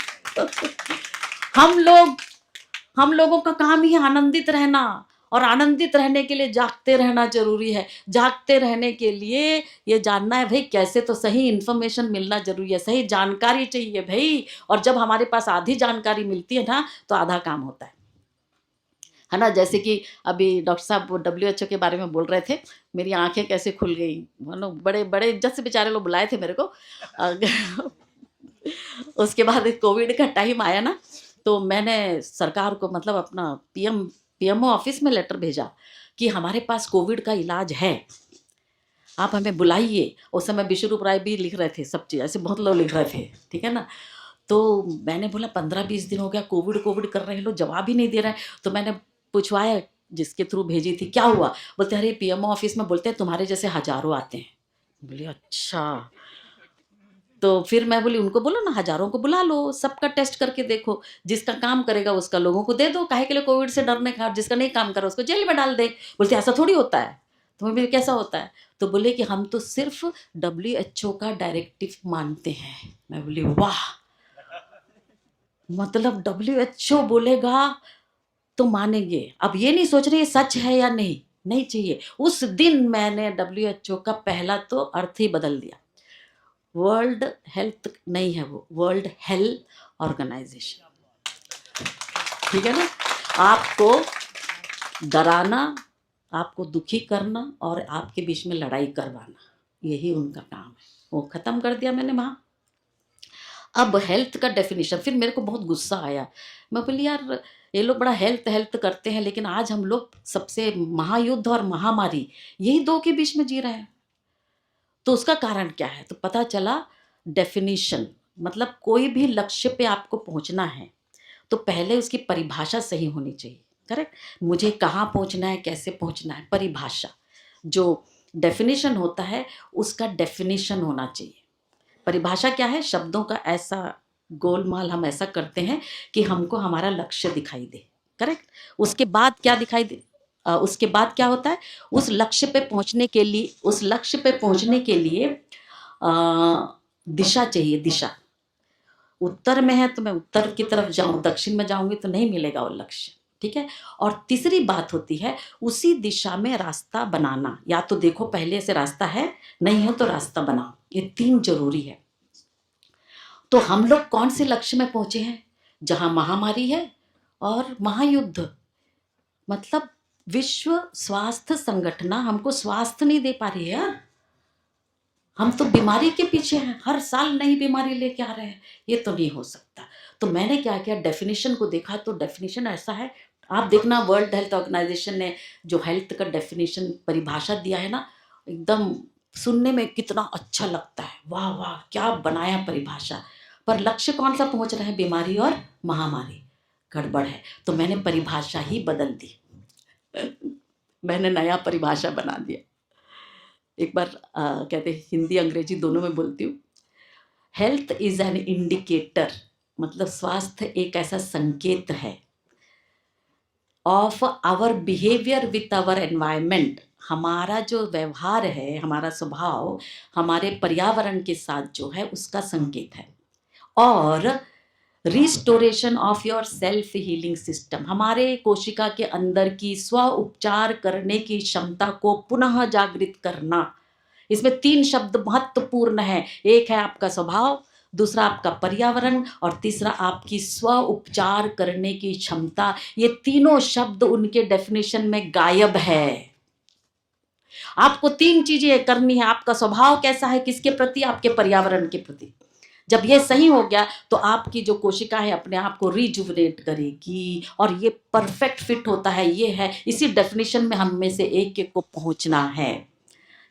हम लोगों का काम ही आनंदित रहना, और आनंदित रहने के लिए जागते रहना जरूरी है। जागते रहने के लिए ये जानना है भाई, कैसे तो सही इंफॉर्मेशन मिलना जरूरी है, सही जानकारी चाहिए भाई। और जब हमारे पास आधी जानकारी मिलती है ना, तो आधा काम होता है ना। जैसे कि अभी डॉक्टर साहब वो WHO के बारे में बोल रहे थे, मेरी आंखें कैसे खुल गई। मतलब बड़े बड़े इज्जत से बेचारे लोग बुलाए थे मेरे को। उसके बाद कोविड का टाइम आया ना, तो मैंने सरकार को, मतलब अपना PMO ऑफिस में लेटर भेजा कि हमारे पास कोविड का इलाज है, आप हमें बुलाइए। उस समय विश्वरूप राय भी लिख रहे थे, सब चीज़ ऐसे बहुत लोग लिख रहे थे, ठीक है ना। तो मैंने बोला 15-20 दिन हो गया कोविड कर रहे हैं लोग, जवाब ही नहीं दे रहे हैं। तो मैंने पूछवाया जिसके थ्रू भेजी थी, क्या हुआ? बोलते अरे PMO ऑफिस में बोलते हैं तुम्हारे जैसे हजारों आते हैं। बोले अच्छा। तो फिर मैं बोली उनको बोलो ना, हजारों को बुला लो, सबका टेस्ट करके देखो, जिसका काम करेगा उसका लोगों को दे दो, काहे के लिए कोविड से डरने का, जिसका नहीं काम करा उसको जेल में डाल दे। बोलते ऐसा थोड़ी होता है। तो मैं बोली कैसा होता है? तो बोले कि हम तो सिर्फ WHO का डायरेक्टिव मानते हैं। मैं बोली वाह, मतलब WHO बोलेगा तो मानेंगे। अब ये नहीं सोच रहे सच है या नहीं, नहीं चाहिए। उस दिन मैंने WHO का पहला तो अर्थ ही बदल दिया। वर्ल्ड हेल्थ नहीं है, वो वर्ल्ड हेल्थ ऑर्गेनाइजेशन, ठीक है ना। आपको डराना, आपको दुखी करना और आपके बीच में लड़ाई करवाना, यही उनका काम है। वो खत्म कर दिया मैंने वहाँ। अब हेल्थ का डेफिनेशन, फिर मेरे को बहुत गुस्सा आया। मैं बोली यार ये लोग बड़ा हेल्थ हेल्थ करते हैं, लेकिन आज हम लोग सबसे महायुद्ध और महामारी यही दो के बीच में जी रहे हैं। तो उसका कारण क्या है? तो पता चला डेफिनेशन, मतलब कोई भी लक्ष्य पे आपको पहुंचना है तो पहले उसकी परिभाषा सही होनी चाहिए। करेक्ट। मुझे कहाँ पहुंचना है, कैसे पहुंचना है, परिभाषा। जो डेफिनेशन होता है उसका डेफिनेशन होना चाहिए। परिभाषा क्या है? शब्दों का ऐसा गोलमाल हम ऐसा करते हैं कि हमको हमारा लक्ष्य दिखाई दे। करेक्ट। उसके बाद क्या दिखाई दे, उसके बाद क्या होता है? उस लक्ष्य पे पहुंचने के लिए, उस लक्ष्य पे पहुंचने के लिए दिशा चाहिए। दिशा, उत्तर में है तो मैं उत्तर की तरफ जाऊं, दक्षिण में जाऊंगी तो नहीं मिलेगा वो लक्ष्य। ठीक है। और तीसरी बात होती है उसी दिशा में रास्ता बनाना। या तो देखो पहले से रास्ता है, नहीं हो तो रास्ता बनाओ। ये तीन जरूरी है। तो हम लोग कौन से लक्ष्य में पहुंचे हैं? जहां महामारी है और महायुद्ध, मतलब विश्व स्वास्थ्य संगठन हमको स्वास्थ्य नहीं दे पा रही है यार। हम तो बीमारी के पीछे हैं, हर साल नई बीमारी लेके आ रहे हैं। ये तो नहीं हो सकता। तो मैंने क्या किया, डेफिनेशन को देखा तो डेफिनेशन ऐसा है। आप देखना वर्ल्ड हेल्थ ऑर्गेनाइजेशन ने जो हेल्थ का डेफिनेशन परिभाषा दिया है ना, एकदम सुनने में कितना अच्छा लगता है। वाह वाह क्या बनाया परिभाषा। पर लक्ष्य कौन सा पहुंच रहा है? बीमारी और महामारी। गड़बड़ है। तो मैंने परिभाषा ही बदल दी। मैंने नया परिभाषा बना दिया। एक बार कहते हैं, हिंदी अंग्रेजी दोनों में बोलती हूँ। हेल्थ इज एन इंडिकेटर, मतलब स्वास्थ्य एक ऐसा संकेत है, of our behaviour with our environment, हमारा जो व्यवहार है, हमारा स्वभाव हमारे पर्यावरण के साथ जो है उसका संकेत है। और restoration of your self healing system, हमारे कोशिका के अंदर की स्व उपचार करने की क्षमता को पुनः जागृत करना। इसमें तीन शब्द महत्वपूर्ण है। एक है आपका स्वभाव, दूसरा आपका पर्यावरण और तीसरा आपकी स्व उपचार करने की क्षमता। ये तीनों शब्द उनके डेफिनेशन में गायब है। आपको तीन चीजें करनी है। आपका स्वभाव कैसा है, किसके प्रति? आपके पर्यावरण के प्रति। जब ये सही हो गया तो आपकी जो कोशिका है अपने आप को रिजुवनेट करेगी और ये परफेक्ट फिट होता है। ये है, इसी डेफिनेशन में हम में से एक एक को पहुंचना है।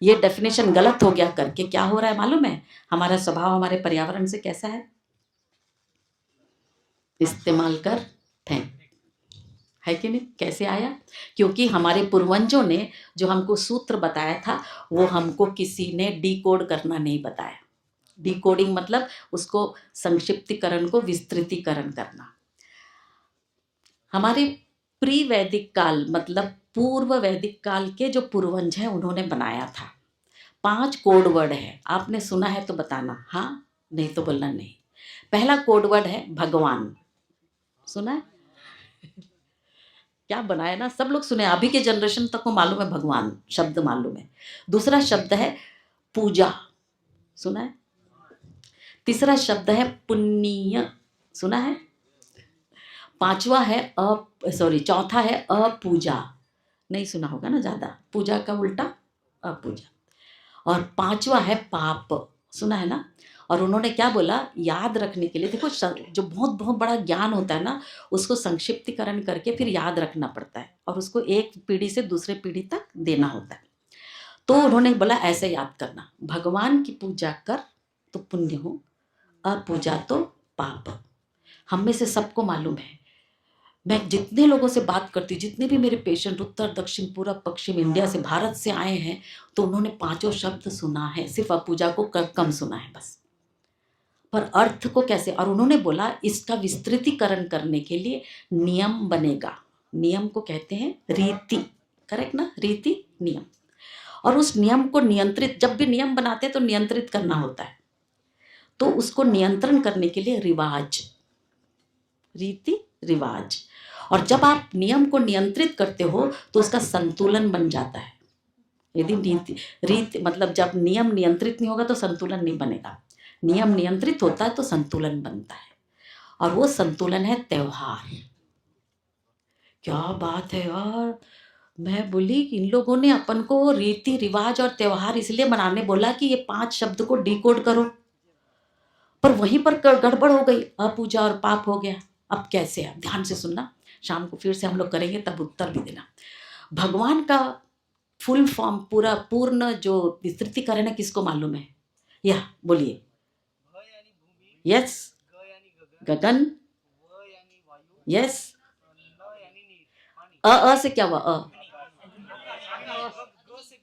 ये डेफिनेशन गलत हो गया करके क्या हो रहा है मालूम है? हमारा स्वभाव हमारे पर्यावरण से कैसा है? इस्तेमाल कर फेंक, है कि नहीं? कैसे आया? क्योंकि हमारे पूर्वजों ने जो हमको सूत्र बताया था वो हमको किसी ने डिकोड करना नहीं बताया। डिकोडिंग मतलब उसको संक्षिप्तीकरण को विस्तृतीकरण करना। हमारे प्री वैदिक काल, मतलब पूर्व वैदिक काल के जो पूर्वज हैं उन्होंने बनाया था। 5 कोड वर्ड है। आपने सुना है तो बताना हाँ, नहीं तो बोलना नहीं। पहला कोड वर्ड है भगवान। सुना है? क्या बनाया ना, सब लोग सुने। अभी के जनरेशन तक को मालूम है भगवान शब्द मालूम है। दूसरा शब्द है पूजा, सुना है? तीसरा शब्द है पुण्य, सुना है? पांचवा है चौथा है अपूजा, नहीं सुना होगा ना ज्यादा। पूजा का उल्टा अपूजा। और पांचवा है पाप, सुना है ना? और उन्होंने क्या बोला, याद रखने के लिए, देखो जो बहुत बहुत बड़ा ज्ञान होता है ना उसको संक्षिप्तीकरण करके फिर याद रखना पड़ता है और उसको एक पीढ़ी से दूसरे पीढ़ी तक देना होता है। तो उन्होंने बोला ऐसे याद करना, भगवान की पूजा कर तो पुण्य हो, अपूजा तो पाप। हम में से सबको मालूम है। मैं जितने लोगों से बात करती, जितने भी मेरे पेशेंट उत्तर दक्षिण पूर्व पश्चिम इंडिया से भारत से आए हैं, तो उन्होंने 5 शब्द सुना है, सिर्फ अपूजा को कम सुना है बस। पर अर्थ को कैसे? और उन्होंने बोला इसका विस्तृतीकरण करने के लिए नियम बनेगा। नियम को कहते हैं रीति, करेक्ट ना? रीति, नियम। और उस नियम को नियंत्रित, जब भी नियम बनाते हैं तो नियंत्रित करना होता है, तो उसको नियंत्रण करने के लिए रिवाज, रीति रिवाज। और जब आप नियम को नियंत्रित करते हो तो उसका संतुलन बन जाता है। यदि रीति मतलब जब नियम नियंत्रित नहीं होगा तो संतुलन नहीं बनेगा। नियम नियंत्रित होता है तो संतुलन बनता है, और वो संतुलन है त्योहार। क्या बात है यार, मैं बोली कि इन लोगों ने अपन को रीति रिवाज और त्योहार इसलिए मनाने बोला कि ये 5 शब्द को डिकोड करो, पर वहीं पर गड़बड़ हो गई, अपूजा और पाप हो गया। अब कैसे? आप ध्यान से सुनना, शाम को फिर से हम लोग करेंगे, तब उत्तर भी देना। भगवान का फुल फॉर्म, पूरा पूर्ण जो विस्तृतीकरण है, किसको मालूम है? या बोलिए। यस, गगन। यस, अ से क्या हुआ?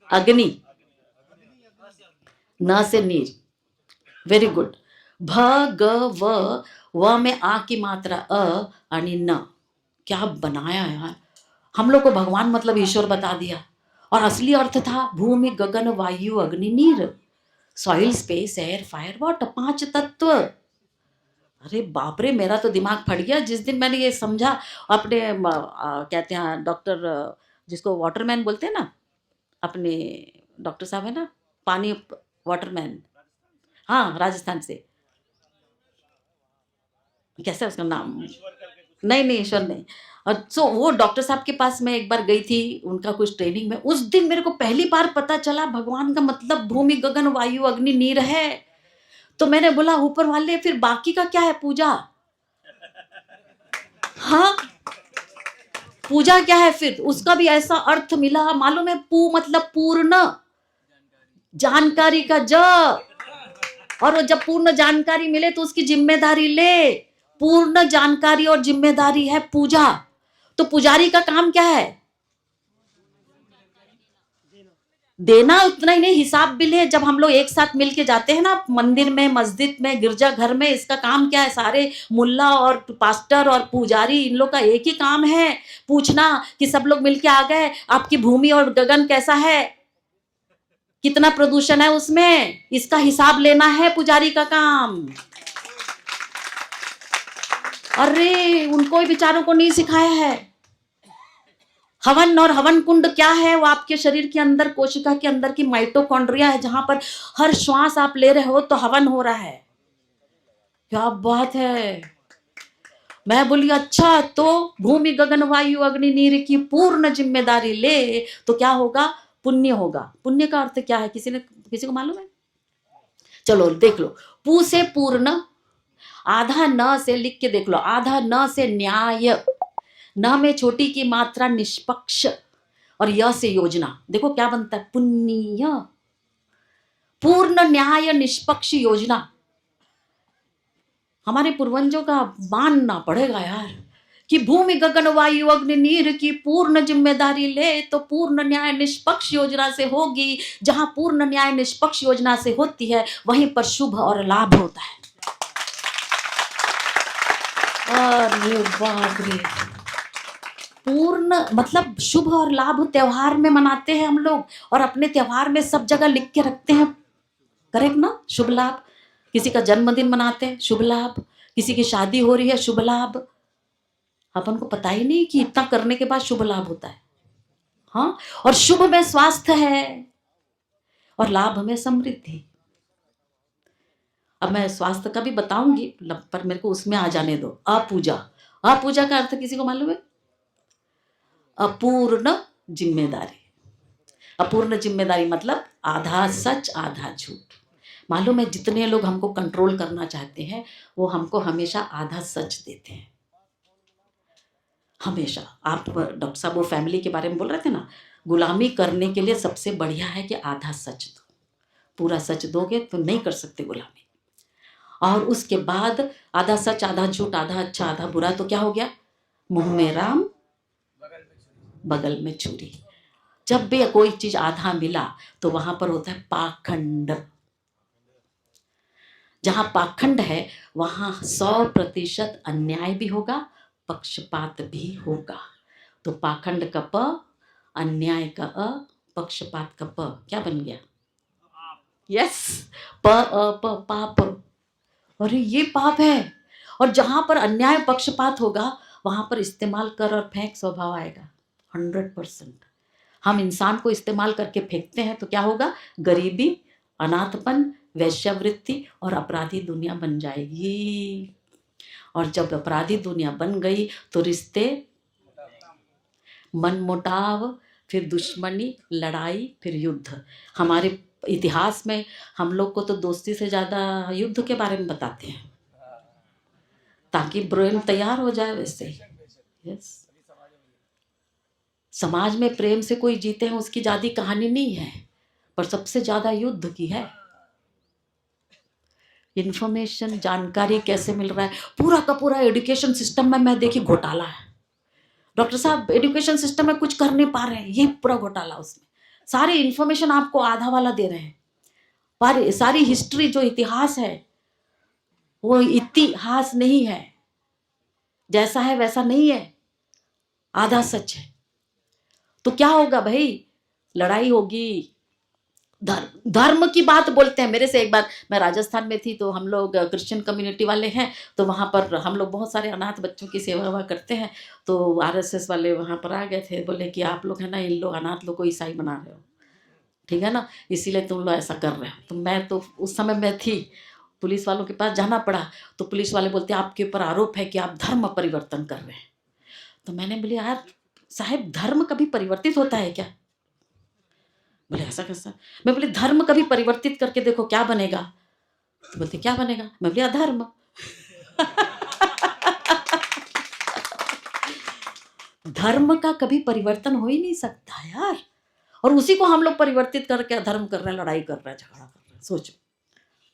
अग्नि, न से नीर। Very good. भ ग व में आ की मात्रा अ आणि न। क्या बनाया यार, हम लोग को भगवान मतलब ईश्वर बता दिया, और असली अर्थ था भूमि गगन वायु अग्नि नीर, soil space air fire water, 5 तत्व। अरे बाप रे, मेरा तो दिमाग फट गया जिस दिन मैंने ये समझा। अपने कहते हैं डॉक्टर, जिसको वाटरमैन बोलते हैं ना, अपने डॉक्टर साहब है ना, पानी वाटरमैन, हाँ राजस्थान से, कैसा है उसका नाम? नहीं नहीं, ईश्वर नहीं। और सो वो डॉक्टर साहब के पास मैं एक बार गई थी, उनका कुछ ट्रेनिंग में। उस दिन मेरे को पहली बार पता चला भगवान का मतलब भूमि गगन वायु अग्नि नीर है। तो मैंने बोला ऊपर वाले, फिर बाकी का क्या है? पूजा। हाँ, पूजा क्या है? फिर उसका भी ऐसा अर्थ मिला, मालूम है? पू मतलब पूर्ण जानकारी का ज, और वो जब पूर्ण जानकारी मिले तो उसकी जिम्मेदारी ले। पूर्ण जानकारी और जिम्मेदारी है पूजा। तो पुजारी का काम क्या है? देना। उतना ही नहीं, हिसाब भी ले। जब हम लोग एक साथ मिलके जाते हैं ना मंदिर में, मस्जिद में, गिरजा घर में, इसका काम क्या है? सारे मुल्ला और पास्टर और पुजारी, इन लोग का एक ही काम है, पूछना कि सब लोग मिलके आ गए, आपकी भूमि और गगन कैसा है, कितना प्रदूषण है उसमें, इसका हिसाब लेना है पुजारी का काम। अरे उनको बेचारों को नहीं सिखाया है। हवन और हवन कुंड क्या है? वो आपके शरीर के अंदर, कोशिका के अंदर की माइटोकॉन्ड्रिया है, जहां पर हर श्वास आप ले रहे हो तो हवन हो रहा है। क्या बात है। मैं बोली अच्छा, तो भूमि गगन वायु अग्नि नीर की पूर्ण जिम्मेदारी ले तो क्या होगा? पुण्य होगा। पुण्य का अर्थ क्या है? किसी को मालूम है? चलो देख लो। पू से पूर्ण, आधा न से लिख के देख लो, आधा न से न्याय, न में छोटी की मात्रा निष्पक्ष, और य से योजना। देखो क्या बनता है? पुण्य। पूर्ण न्याय निष्पक्ष योजना। हमारे पूर्वजों का मानना पड़ेगा यार, कि भूमि गगन वायु अग्नि नीर की पूर्ण जिम्मेदारी ले तो पूर्ण न्याय निष्पक्ष योजना से होगी। जहां पूर्ण न्याय निष्पक्ष योजना से होती है, वहीं पर शुभ और लाभ होता है। अरे बाप रे, पूर्ण मतलब शुभ और लाभ त्योहार में मनाते हैं हम लोग, और अपने त्योहार में सब जगह लिख के रखते हैं। करेक्ट ना? शुभ लाभ। किसी का जन्मदिन मनाते हैं, शुभ लाभ। किसी की शादी हो रही है, शुभ लाभ। अपन को पता ही नहीं कि इतना करने के बाद शुभ लाभ होता है। हाँ, और शुभ में स्वास्थ्य है, और लाभ में समृद्धि। अब मैं स्वास्थ्य का भी बताऊंगी, पर मेरे को उसमें आ जाने दो। अपूजा। अपूजा का अर्थ किसी को मालूम है? अपूर्ण जिम्मेदारी। अपूर्ण जिम्मेदारी मतलब आधा सच आधा झूठ। मालूम है, जितने लोग हमको कंट्रोल करना चाहते हैं वो हमको हमेशा आधा सच देते हैं। हमेशा। आप डॉक्टर साहब वो फैमिली के बारे में बोल रहे थे ना, गुलामी करने के लिए सबसे बढ़िया है कि आधा सच दो। पूरा सच दोगे तो नहीं कर सकते गुलामी। और उसके बाद आधा सच आधा झूठ, आधा अच्छा आधा बुरा, तो क्या हो गया? मुंह में राम बगल में छुरी। जब भी कोई चीज आधा मिला तो वहां पर होता है पाखंड। जहां पाखंड है वहां 100% अन्याय भी होगा, पक्षपात भी होगा। तो पाखंड का प, अन्याय का अ, पक्षपात का प, क्या बन गया? यस, प अ प, पाप। अरे ये पाप है। और जहां पर अन्याय पक्षपात होगा वहां पर इस्तेमाल कर और फेंक स्वभाव आएगा। 100%। हम इंसान को इस्तेमाल करके फेंकते हैं तो क्या होगा? गरीबी, अनाथपन, वैश्यावृत्ति और अपराधी दुनिया बन जाएगी। और जब अपराधी दुनिया बन गई तो रिश्ते मनमुटाव, फिर दुश्मनी, लड़ाई, फिर युद्ध। हमारे इतिहास में हम लोग को तो दोस्ती से ज़्यादा युद्ध के बारे में बताते हैं, ताकि ब्रेन तैयार हो जाए वैसे ही। यस, समाज में प्रेम से कोई जीते हैं उसकी ज़्यादा कहानी नहीं है, पर सबसे ज़्यादा युद्ध की है। इंफॉर्मेशन, जानकारी कैसे मिल रहा है, पूरा का पूरा एजुकेशन सिस्टम में मैं देखी घोटाला है। डॉक्टर साहब एजुकेशन सिस्टम में कुछ कर नहीं पा रहे हैं, ये पूरा घोटाला उसमें। सारी इंफॉर्मेशन आपको आधा वाला दे रहे हैं, पर सारी हिस्ट्री जो इतिहास है वो इतिहास नहीं है, जैसा है वैसा नहीं है, आधा सच है। तो क्या होगा भाई, लड़ाई होगी। धर्म की बात बोलते हैं। मेरे से एक बार, मैं राजस्थान में थी तो हम लोग क्रिश्चियन कम्युनिटी वाले हैं, तो वहाँ पर हम लोग बहुत सारे अनाथ बच्चों की सेवा वेवा करते हैं। तो आरएसएस वाले वहाँ पर आ गए थे, बोले कि आप लोग है ना इन लोग अनाथ लोग को ईसाई बना रहे हो, ठीक है ना, इसीलिए तुम लोग ऐसा कर रहे हो। तो मैं तो उस समय मैं थी, पुलिस वालों के पास जाना पड़ा। तो पुलिस वाले बोलते हैं आपके ऊपर आरोप है कि आप धर्म परिवर्तन कर रहे हैं। तो मैंने बोली यार साहब, धर्म कभी परिवर्तित होता है क्या? बोले ऐसा कैसा? मैं बोली धर्म कभी परिवर्तित करके देखो क्या बनेगा। तो बोलते क्या बनेगा? मैं बोली अधर्म। धर्म का कभी परिवर्तन हो ही नहीं सकता यार, और उसी को हम लोग परिवर्तित करके अधर्म कर रहे हैं, लड़ाई कर रहे हैं, झगड़ा कर रहे हैं। सोचो।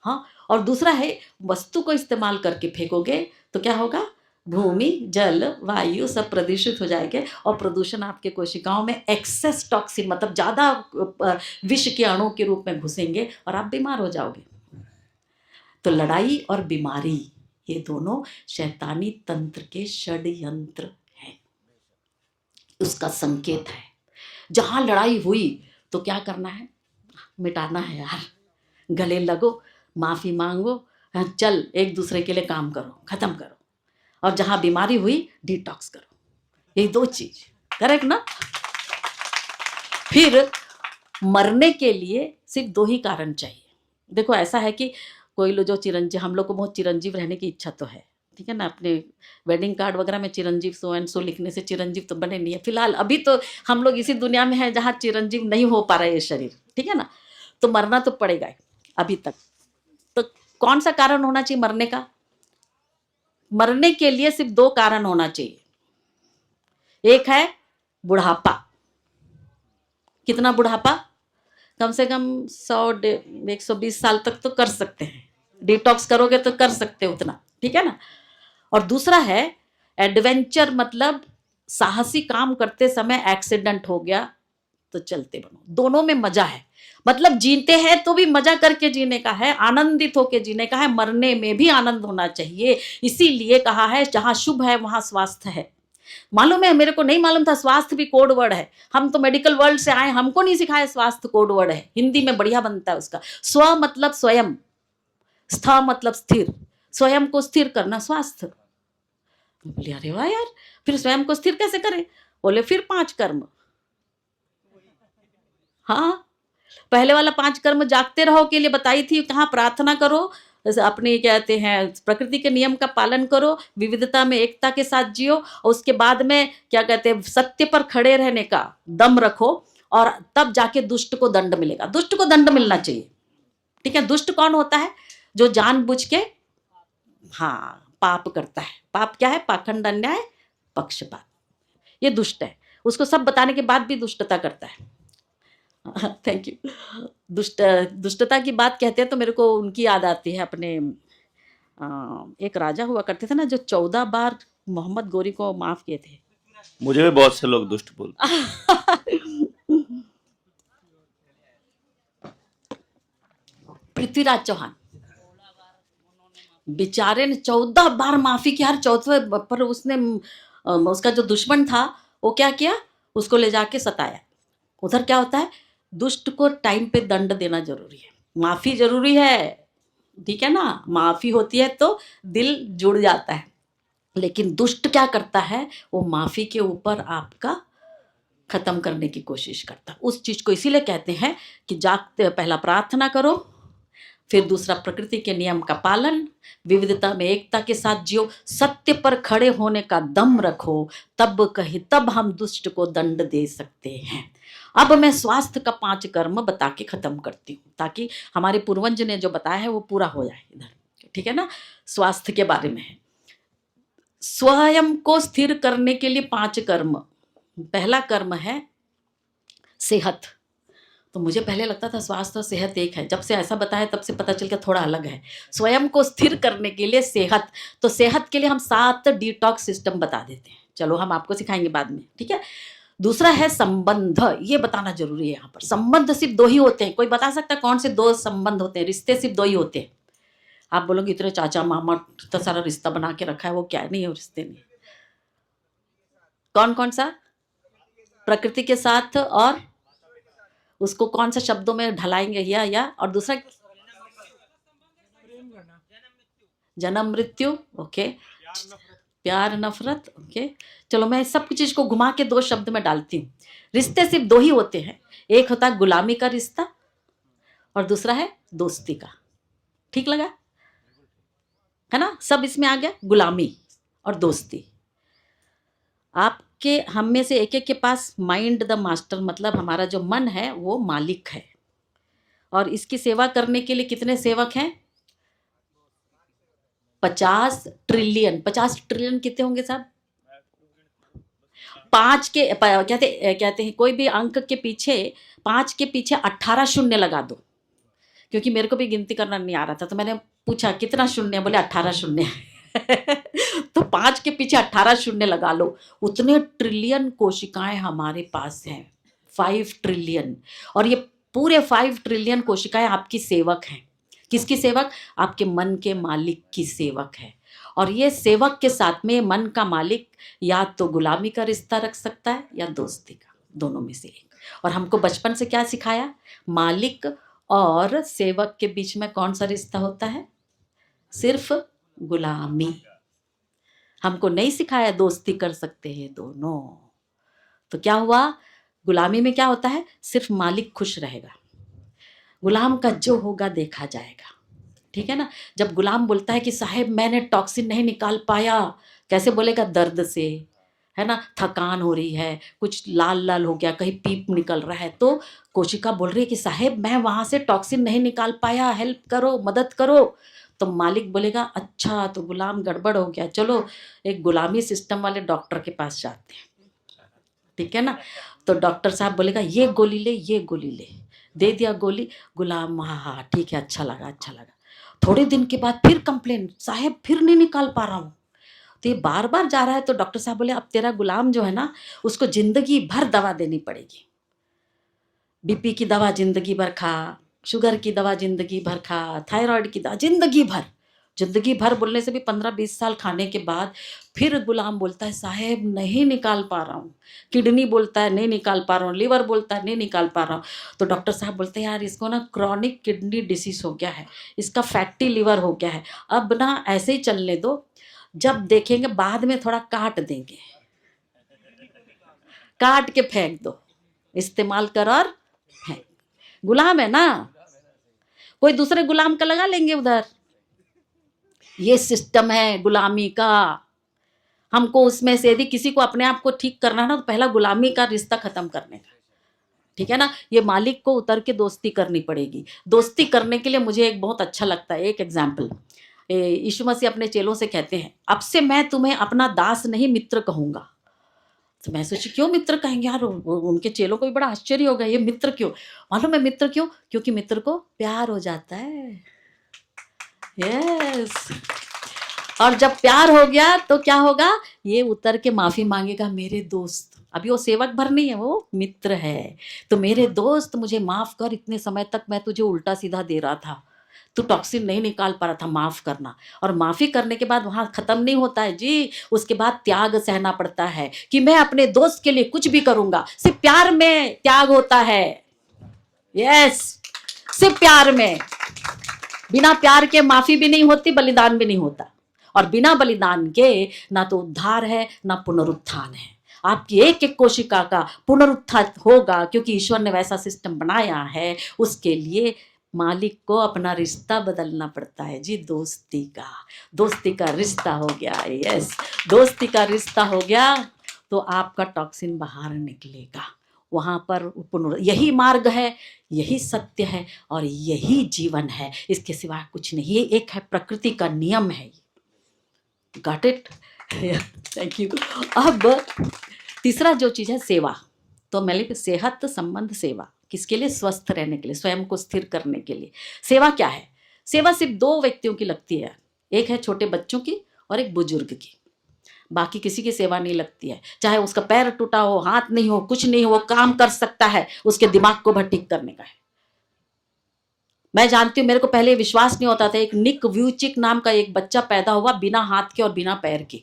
हाँ, और दूसरा है वस्तु को इस्तेमाल करके फेंकोगे तो क्या होगा, भूमि, जल, वायु सब प्रदूषित हो जाएंगे, और प्रदूषण आपके कोशिकाओं में एक्सेस टॉक्सिन मतलब ज़्यादा विष के अणु के रूप में घुसेंगे और आप बीमार हो जाओगे। तो लड़ाई और बीमारी ये दोनों शैतानी तंत्र के षड्यंत्र हैं, उसका संकेत है। जहाँ लड़ाई हुई तो क्या करना है, मिटाना है यार, गले लगो, माफ़ी मांगो, चल एक दूसरे के लिए काम करो, ख़त्म करो। और जहाँ बीमारी हुई डिटॉक्स करो, ये दो चीज, करेक्ट ना। फिर मरने के लिए सिर्फ दो ही कारण चाहिए। देखो ऐसा है कि कोई लोग जो चिरंजीव, हम लोग को बहुत चिरंजीव रहने की इच्छा तो है, ठीक है ना, अपने वेडिंग कार्ड वगैरह में चिरंजीव सो एंड सो लिखने से चिरंजीव तो बने नहीं है फिलहाल। अभी तो हम लोग इसी दुनिया में हैं जहाँ चिरंजीव नहीं हो पा रहा है ये शरीर, ठीक है ना। तो मरना तो पड़ेगा अभी तक। तो कौन सा कारण होना चाहिए मरने का? मरने के लिए सिर्फ दो कारण होना चाहिए। एक है बुढ़ापा। कितना बुढ़ापा? कम से कम 100-120 साल तक तो कर सकते हैं, डिटॉक्स करोगे तो कर सकते हो उतना, ठीक है ना। और दूसरा है एडवेंचर, मतलब साहसी काम करते समय एक्सीडेंट हो गया तो चलते बनो। दोनों में मजा है, मतलब जीते हैं तो भी मजा करके जीने का है, आनंदित होकर जीने का है, मरने में भी आनंद होना चाहिए। इसीलिए कहा है जहां शुभ है वहां स्वास्थ्य है। मालूम है, मेरे को नहीं मालूम था स्वास्थ्य भी कोड वर्ड है। हम तो मेडिकल वर्ल्ड से आए, हमको नहीं सिखाया स्वास्थ्य कोड वर्ड है। हिंदी में बढ़िया बनता है उसका। स्व मतलब स्वयं, स्थ मतलब स्थिर, स्वयं को स्थिर करना स्वास्थ्य। बोले अरे वाह यार, फिर स्वयं को स्थिर कैसे करें? बोले फिर 5 कर्म। हाँ, पहले वाला 5 कर्म जागते रहो के लिए बताई थी, कहाँ प्रार्थना करो, अपने कहते हैं प्रकृति के नियम का पालन करो, विविधता में एकता के साथ जियो, और उसके बाद में क्या कहते हैं सत्य पर खड़े रहने का दम रखो, और तब जाके दुष्ट को दंड मिलेगा। दुष्ट को दंड मिलना चाहिए, ठीक है। दुष्ट कौन होता है? जो जानबूझ के हाँ पाप करता है। पाप क्या है? पाखंड, अन्याय, पक्षपात, ये दुष्ट है। उसको सब बताने के बाद भी दुष्टता करता है। Thank you. दुष्टता की बात कहते हैं तो मेरे को उनकी याद आती है, अपने एक राजा हुआ करते थे ना जो 14 बार मोहम्मद गोरी को माफ किए थे। मुझे भी बहुत से लोग दुष्ट बोलते पृथ्वीराज चौहान बेचारे ने 14 बार माफी की यार। 14वें पर उसने उसका जो दुश्मन था वो क्या किया, उसको ले जाके सताया। उधर क्या होता है, दुष्ट को टाइम पे दंड देना जरूरी है, माफी जरूरी है, ठीक है ना। माफी होती है तो दिल जुड़ जाता है। लेकिन दुष्ट क्या करता है, वो माफी के ऊपर आपका खत्म करने की कोशिश करता है। उस चीज को इसीलिए कहते हैं कि जागते पहला प्रार्थना करो, फिर दूसरा, प्रकृति के नियम का पालन, विविधता में एकता के साथ जियो, सत्य पर खड़े होने का दम रखो, तब हम दुष्ट को दंड दे सकते हैं। अब मैं स्वास्थ्य का 5 कर्म बता के खत्म करती हूँ, ताकि हमारे पूर्वज ने जो बताया है वो पूरा हो जाए इधर, ठीक है ना। स्वास्थ्य के बारे में है, स्वयं को स्थिर करने के लिए 5 कर्म। पहला कर्म है सेहत। तो मुझे पहले लगता था स्वास्थ्य और सेहत एक है, जब से ऐसा बताया तब से पता चल गया थोड़ा अलग है। स्वयं को स्थिर करने के लिए सेहत, तो सेहत के लिए हम 7 डिटॉक्स सिस्टम बता देते हैं, चलो हम आपको सिखाएंगे बाद में, ठीक है। दूसरा है संबंध, ये बताना जरूरी है यहाँ पर। संबंध सिर्फ 2 ही होते हैं, कोई बता सकता है कौन से 2 संबंध होते हैं? रिश्ते सिर्फ 2 ही होते हैं। आप बोलोगे इतने चाचा मामा इतना सारा रिश्ता बना के रखा है, वो क्या नहीं है, वो रिश्ते नहीं। कौन कौन सा? प्रकृति के साथ, और उसको कौन सा शब्दों में ढलाएंगे? या और दूसरा जन्म मृत्यु, ओके। प्यार नफरत, ओके। चलो मैं सब चीज को घुमा के 2 शब्द में डालती हूँ। रिश्ते सिर्फ 2 ही होते हैं, एक होता है गुलामी का रिश्ता और दूसरा है दोस्ती का। ठीक लगा है ना? सब इसमें आ गया, गुलामी और दोस्ती। आपके हम में से एक के पास माइंड द मास्टर, मतलब हमारा जो मन है वो मालिक है, और इसकी सेवा करने के लिए कितने सेवक हैं? 50 ट्रिलियन। 50 ट्रिलियन कितने होंगे साहब? 5 के कहते हैं कोई भी अंक के पीछे 5 के पीछे 18 शून्य लगा दो, क्योंकि मेरे को भी गिनती करना नहीं आ रहा था, तो मैंने पूछा कितना शून्य, बोले 18 शून्य। तो 5 के पीछे 18 शून्य लगा लो, उतने ट्रिलियन कोशिकाएं हमारे पास हैं, 5 ट्रिलियन। और ये पूरे 5 ट्रिलियन कोशिकाएं आपकी सेवक हैं। किसकी सेवक? आपके मन के मालिक की सेवक है। और ये सेवक के साथ में मन का मालिक या तो गुलामी का रिश्ता रख सकता है या दोस्ती का, दोनों में से एक। और हमको बचपन से क्या सिखाया? मालिक और सेवक के बीच में कौन सा रिश्ता होता है? सिर्फ गुलामी। हमको नहीं सिखाया दोस्ती कर सकते हैं दोनों। तो क्या हुआ? गुलामी में क्या होता है? सिर्फ मालिक खुश रहेगा, गुलाम का जो होगा देखा जाएगा, ठीक है ना। जब गुलाम बोलता है कि साहेब मैंने टॉक्सिन नहीं निकाल पाया, कैसे बोलेगा? दर्द से, है ना, थकान हो रही है, कुछ लाल लाल हो गया, कहीं पीप निकल रहा है, तो कोशिका बोल रही है कि साहेब मैं वहां से टॉक्सिन नहीं निकाल पाया, हेल्प करो, मदद करो। तो मालिक बोलेगा अच्छा तो गुलाम गड़बड़ हो गया, चलो एक गुलामी सिस्टम वाले डॉक्टर के पास जाते हैं, ठीक है ना। तो डॉक्टर साहब बोलेगा ये गोली ले, ये गोली ले, दे दिया गोली, गुलाम हाँ ठीक है, अच्छा लगा अच्छा लगा। थोड़े दिन के बाद फिर कंप्लेन, साहेब फिर नहीं निकाल पा रहा हूँ। तो ये बार बार जा रहा है, तो डॉक्टर साहब बोले अब तेरा गुलाम जो है ना, उसको जिंदगी भर दवा देनी पड़ेगी। बीपी की दवा जिंदगी भर खा, शुगर की दवा जिंदगी भर खा, थायराइड की दवा जिंदगी भर। जिंदगी भर बोलने से भी 15-20 साल खाने के बाद फिर गुलाम बोलता है साहेब नहीं निकाल पा रहा हूँ। किडनी बोलता है नहीं निकाल पा रहा हूँ, लिवर बोलता है नहीं निकाल पा रहा हूँ। तो डॉक्टर साहब बोलते हैं यार इसको ना क्रॉनिक किडनी डिसीज हो गया है, इसका फैटी लिवर हो गया है, अब ना ऐसे ही चलने दो, जब देखेंगे बाद में थोड़ा काट देंगे, काट के फेंक दो, इस्तेमाल कर और फेंक। गुलाम है ना, कोई दूसरे गुलाम का लगा लेंगे उधर। ये सिस्टम है गुलामी का। हमको उसमें से यदि किसी को अपने आप को ठीक करना है ना, तो पहला गुलामी का रिश्ता खत्म करने का, ठीक है ना। ये मालिक को उतर के दोस्ती करनी पड़ेगी। दोस्ती करने के लिए मुझे एक बहुत अच्छा लगता है एक एग्जाम्पल। यीशु मसीह अपने चेलों से कहते हैं अब से मैं तुम्हें अपना दास नहीं मित्र कहूंगा। तो मैं सोची क्यों मित्र कहेंगे यार, उनके चेलों को भी बड़ा आश्चर्य होगा, ये मित्र क्यों? मालूम है मित्र क्यों? क्योंकि मित्र को प्यार हो जाता है। यस। और जब प्यार हो गया तो क्या होगा? ये उतर के माफी मांगेगा, मेरे दोस्त, अभी वो सेवक भर नहीं है, वो मित्र है, तो मेरे दोस्त मुझे माफ कर, इतने समय तक मैं तुझे उल्टा सीधा दे रहा था, तू टॉक्सिन नहीं निकाल पा रहा था, माफ करना। और माफी करने के बाद वहां खत्म नहीं होता है जी, उसके बाद त्याग सहना पड़ता है कि मैं अपने दोस्त के लिए कुछ भी करूंगा। सिर्फ प्यार में त्याग होता है। यस, सिर्फ प्यार में। बिना प्यार के माफी भी नहीं होती, बलिदान भी नहीं होता, और बिना बलिदान के ना तो उद्धार है ना पुनरुत्थान है। आपकी एक एक कोशिका का पुनरुत्थान होगा, क्योंकि ईश्वर ने वैसा सिस्टम बनाया है। उसके लिए मालिक को अपना रिश्ता बदलना पड़ता है जी, दोस्ती का रिश्ता हो गया। यस, दोस्ती का रिश्ता हो गया तो आपका टॉक्सिन बाहर निकलेगा। वहां पर यही मार्ग है, यही सत्य है और यही जीवन है, इसके सिवा कुछ नहीं। ये एक है, प्रकृति का नियम है। Got it? Thank you. अब तीसरा जो चीज है सेवा, तो मैंने सेहत संबंध सेवा किसके लिए? स्वस्थ रहने के लिए, स्वयं को स्थिर करने के लिए। सेवा क्या है? सेवा सिर्फ दो व्यक्तियों की लगती है, एक है छोटे बच्चों की और एक बुजुर्ग की। बाकी किसी की सेवा नहीं लगती है। चाहे उसका पैर टूटा हो, हाथ नहीं हो, कुछ नहीं हो, वो काम कर सकता है, उसके दिमाग को ठीक करने का है। मैं जानती हूँ, मेरे को पहले विश्वास नहीं होता था। एक निक व्यूचिक नाम का एक बच्चा पैदा हुआ बिना हाथ के और बिना पैर के।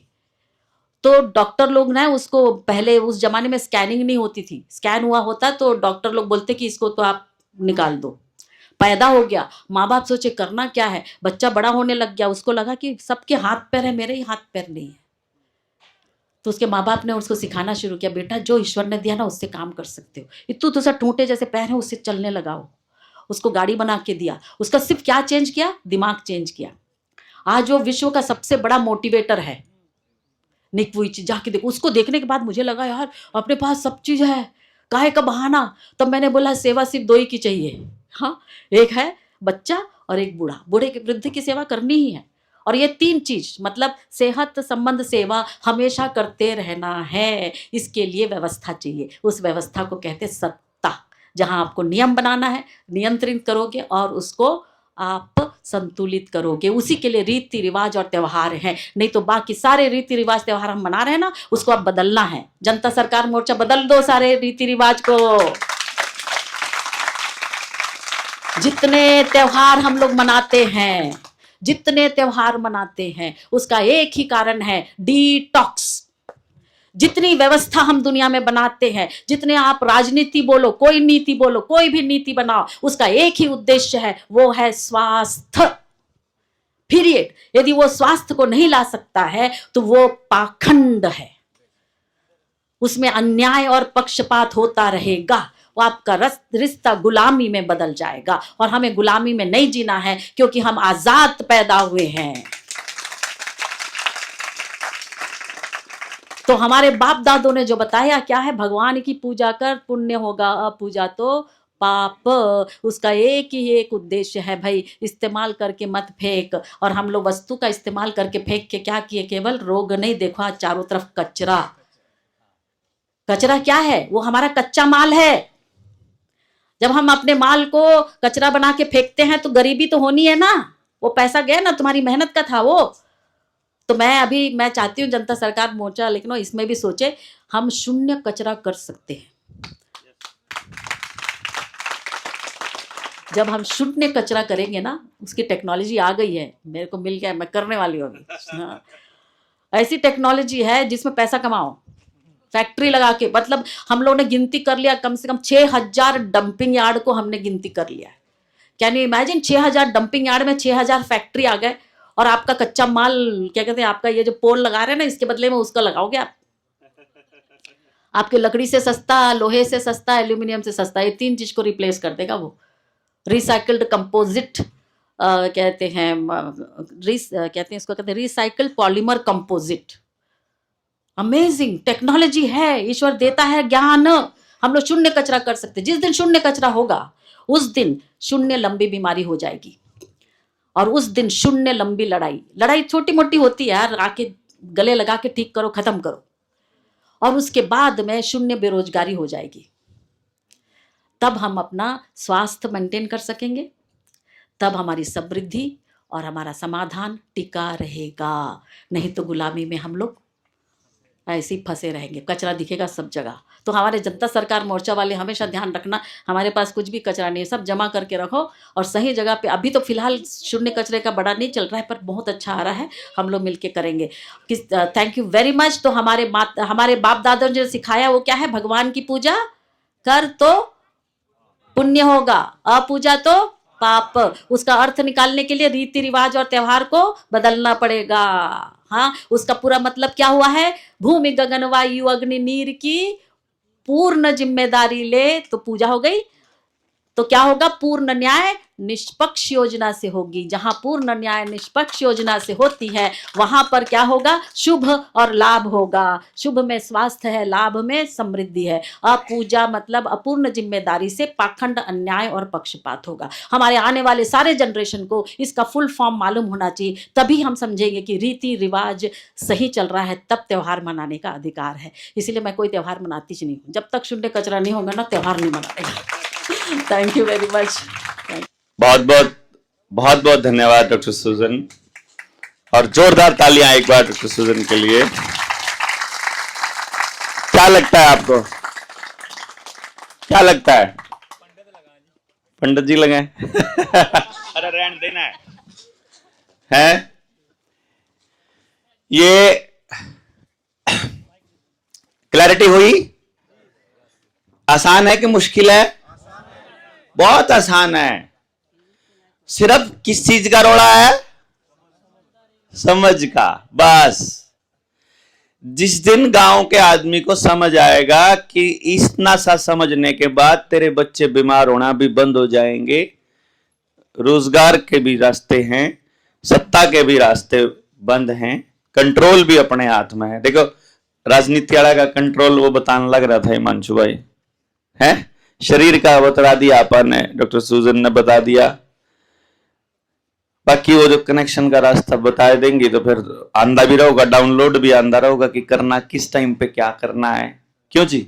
तो डॉक्टर लोग ना उसको, पहले उस जमाने में स्कैनिंग नहीं होती थी, स्कैन हुआ होता तो डॉक्टर लोग बोलते कि इसको तो आप निकाल दो। पैदा हो गया, माँ बाप सोचे करना क्या है, बच्चा बड़ा होने लग गया, उसको लगा कि सबके हाथ पैर है, मेरे ही हाथ पैर नहीं है। तो उसके माँ बाप ने उसको सिखाना शुरू किया, बेटा जो ईश्वर ने दिया ना उससे काम कर सकते हो। इतू तो सा टूटे जैसे पैर है, उससे चलने लगाओ। उसको गाड़ी बना के दिया। उसका सिर्फ क्या चेंज किया? दिमाग चेंज किया। आज वो विश्व का सबसे बड़ा मोटिवेटर है। निक वुइचिक, जाके देखो। उसको देखने के बाद मुझे लगा यार अपने पास सब चीज है, काहे का बहाना। तब मैंने बोला सेवा सिर्फ दो ही की चाहिए। हाँ, एक है बच्चा और एक बूढ़ा। बूढ़े के वृद्ध की सेवा करनी ही है। और ये तीन चीज, मतलब सेहत संबंध सेवा हमेशा करते रहना है। इसके लिए व्यवस्था चाहिए। उस व्यवस्था को कहते सत्ता, जहां आपको नियम बनाना है, नियंत्रित करोगे और उसको आप संतुलित करोगे। उसी के लिए रीति रिवाज और त्योहार हैं। नहीं तो बाकी सारे रीति रिवाज त्योहार हम मना रहे हैं ना, उसको अब बदलना है। जनता सरकार मोर्चा बदल दो सारे रीति रिवाज को। जितने त्योहार हम लोग मनाते हैं, जितने त्योहार मनाते हैं, उसका एक ही कारण है, डिटॉक्स। जितनी व्यवस्था हम दुनिया में बनाते हैं, जितने आप राजनीति बोलो, कोई नीति बोलो, कोई भी नीति बनाओ, उसका एक ही उद्देश्य है, वो है स्वास्थ्य। पीरियड। यदि वो स्वास्थ्य को नहीं ला सकता है तो वो पाखंड है, उसमें अन्याय और पक्षपात होता रहेगा। वो आपका रिश्ता गुलामी में बदल जाएगा। और हमें गुलामी में नहीं जीना है, क्योंकि हम आजाद पैदा हुए हैं। तो हमारे बाप दादों ने जो बताया क्या है, भगवान की पूजा कर पुण्य होगा, अपूजा तो पाप। उसका एक ही एक उद्देश्य है भाई, इस्तेमाल करके मत फेंक। और हम लोग वस्तु का इस्तेमाल करके फेंक के क्या किए? केवल रोग नहीं, देखो चारों तरफ कचरा। कचरा क्या है? वो हमारा कच्चा माल है। जब हम अपने माल को कचरा बना के फेंकते हैं तो गरीबी तो होनी है ना, वो पैसा गया ना, तुम्हारी मेहनत का था वो। तो मैं चाहती हूँ जनता सरकार मोर्चा, लेकिन इसमें भी सोचे हम शून्य कचरा कर सकते हैं। जब हम शून्य कचरा करेंगे ना, उसकी टेक्नोलॉजी आ गई है, मेरे को मिल गया, मैं करने वाली हूँ अभी। हाँ, ऐसी टेक्नोलॉजी है जिसमें पैसा कमाओ, फैक्ट्री लगा के। मतलब हम लोग ने गिनती कर लिया, कम से कम 6000 डंपिंग यार्ड को हमने गिनती कर लिया है। Can you imagine? 6000 dumping yard में 6000 फैक्ट्री आ गए। और आपका कच्चा माल, क्या कहते हैं, आपका ये जो पोल लगा रहे हैं ना, इसके बदले में उसका लगाओगे आप। आपके लकड़ी से सस्ता, लोहे से सस्ता, एल्यूमिनियम से सस्ता, ये तीन चीज को रिप्लेस कर देगा वो। रिसाइकल्ड कंपोजिट कहते हैं, कहते हैं इसको, कहते हैं recycled polymer composite. Amazing technology है, ईश्वर देता है ज्ञान। हम लोग शून्य कचरा कर सकते। जिस दिन शून्य कचरा होगा उस दिन शून्य लंबी बीमारी हो जाएगी, और उस दिन शून्य लंबी लड़ाई छोटी मोटी होती है यार, आके गले लगा के ठीक करो, खत्म करो। और उसके बाद में शून्य बेरोजगारी हो जाएगी। तब हम अपना स्वास्थ्य मेंटेन कर सकेंगे, तब हमारी समृद्धि और हमारा समाधान टिका रहेगा। नहीं तो गुलामी में हम लोग ऐसे ही फंसे रहेंगे, कचरा दिखेगा सब जगह। तो हमारे जनता सरकार मोर्चा वाले हमेशा ध्यान रखना, हमारे पास कुछ भी कचरा नहीं है, सब जमा करके रखो और सही जगह पे। अभी तो फिलहाल शून्य कचरे का बड़ा नहीं चल रहा है, पर बहुत अच्छा आ रहा है, हम लोग मिलके करेंगे। Thank you very much. तो हमारे बाप दादा ने जो सिखाया वो क्या है? भगवान की पूजा कर तो पुण्य होगा, अपूजा तो पाप। उसका अर्थ निकालने के लिए रीति रिवाज और त्योहार को बदलना पड़ेगा। हाँ, उसका पूरा मतलब क्या हुआ है? भूमि गगन वायु अग्नि नीर की पूर्ण जिम्मेदारी ले तो पूजा हो गई, तो क्या होगा, पूर्ण न्याय निष्पक्ष योजना से होगी। जहां पूर्ण न्याय निष्पक्ष योजना से होती है वहां पर क्या होगा, शुभ और लाभ होगा। शुभ में स्वास्थ्य है, लाभ में समृद्धि है। अपूजा मतलब अपूर्ण जिम्मेदारी से पाखंड, अन्याय और पक्षपात होगा। हमारे आने वाले सारे जनरेशन को इसका फुल फॉर्म मालूम होना चाहिए, तभी हम समझेंगे कि रीति रिवाज सही चल रहा है, तब त्यौहार मनाने का अधिकार है। इसीलिए मैं कोई त्यौहार मनाती ही नहीं हूँ, जब तक शून्य कचरा नहीं होगा ना त्यौहार नहीं मनाएगा। Thank you very much. बहुत बहुत धन्यवाद डॉक्टर सुजन, और जोरदार तालियां एक बार डॉक्टर सुजन के लिए। क्या लगता है आपको, क्या लगता है? पंडित जी लगे अरे रहने देना है ये क्लैरिटी हुई? आसान है कि मुश्किल है? बहुत आसान है। सिर्फ किस चीज का रोड़ा है? समझ का। बस जिस दिन गांव के आदमी को समझ आएगा कि इतना सा समझने के बाद तेरे बच्चे बीमार होना भी बंद हो जाएंगे, रोजगार के भी रास्ते हैं, सत्ता के भी रास्ते बंद हैं, कंट्रोल भी अपने हाथ में है। देखो राजनीति वाला का कंट्रोल वो बताने लग रहा था हिमांशु भाई, है शरीर का बता दिया आपने, डॉक्टर सुजन ने बता दिया, बाकी वो जो कनेक्शन का रास्ता बता देंगे तो फिर आंदा भी रहोगा, डाउनलोड भी आंदा रहोगा कि करना किस टाइम पे क्या करना है। क्यों जी?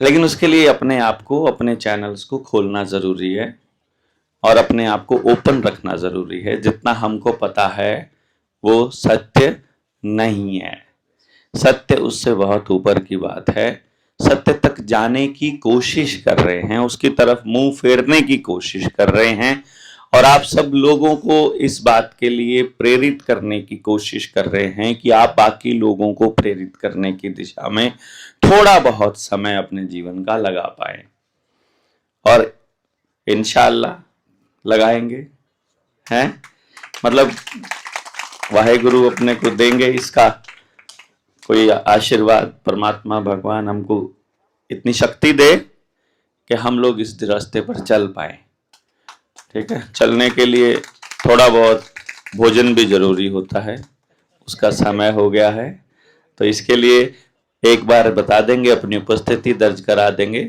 लेकिन उसके लिए अपने आप को, अपने चैनल्स को खोलना जरूरी है और अपने आप को ओपन रखना जरूरी है। जितना हमको पता है वो सत्य नहीं है, सत्य उससे बहुत ऊपर की बात है। सत्य तक जाने की कोशिश कर रहे हैं, उसकी तरफ मुंह फेरने की कोशिश कर रहे हैं, और आप सब लोगों को इस बात के लिए प्रेरित करने की कोशिश कर रहे हैं कि आप बाकी लोगों को प्रेरित करने की दिशा में थोड़ा बहुत समय अपने जीवन का लगा पाए, और इंशाअल्लाह लगाएंगे, हैं? मतलब वाहेगुरु अपने को देंगे इसका कोई आशीर्वाद, परमात्मा भगवान हमको इतनी शक्ति दे कि हम लोग इस रास्ते पर चल पाए। ठीक है, चलने के लिए थोड़ा बहुत भोजन भी जरूरी होता है, उसका समय हो गया है, तो इसके लिए एक बार बता देंगे, अपनी उपस्थिति दर्ज करा देंगे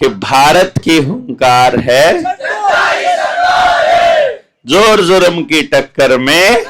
कि भारत की हुंकार है, जोर जुर्म की टक्कर में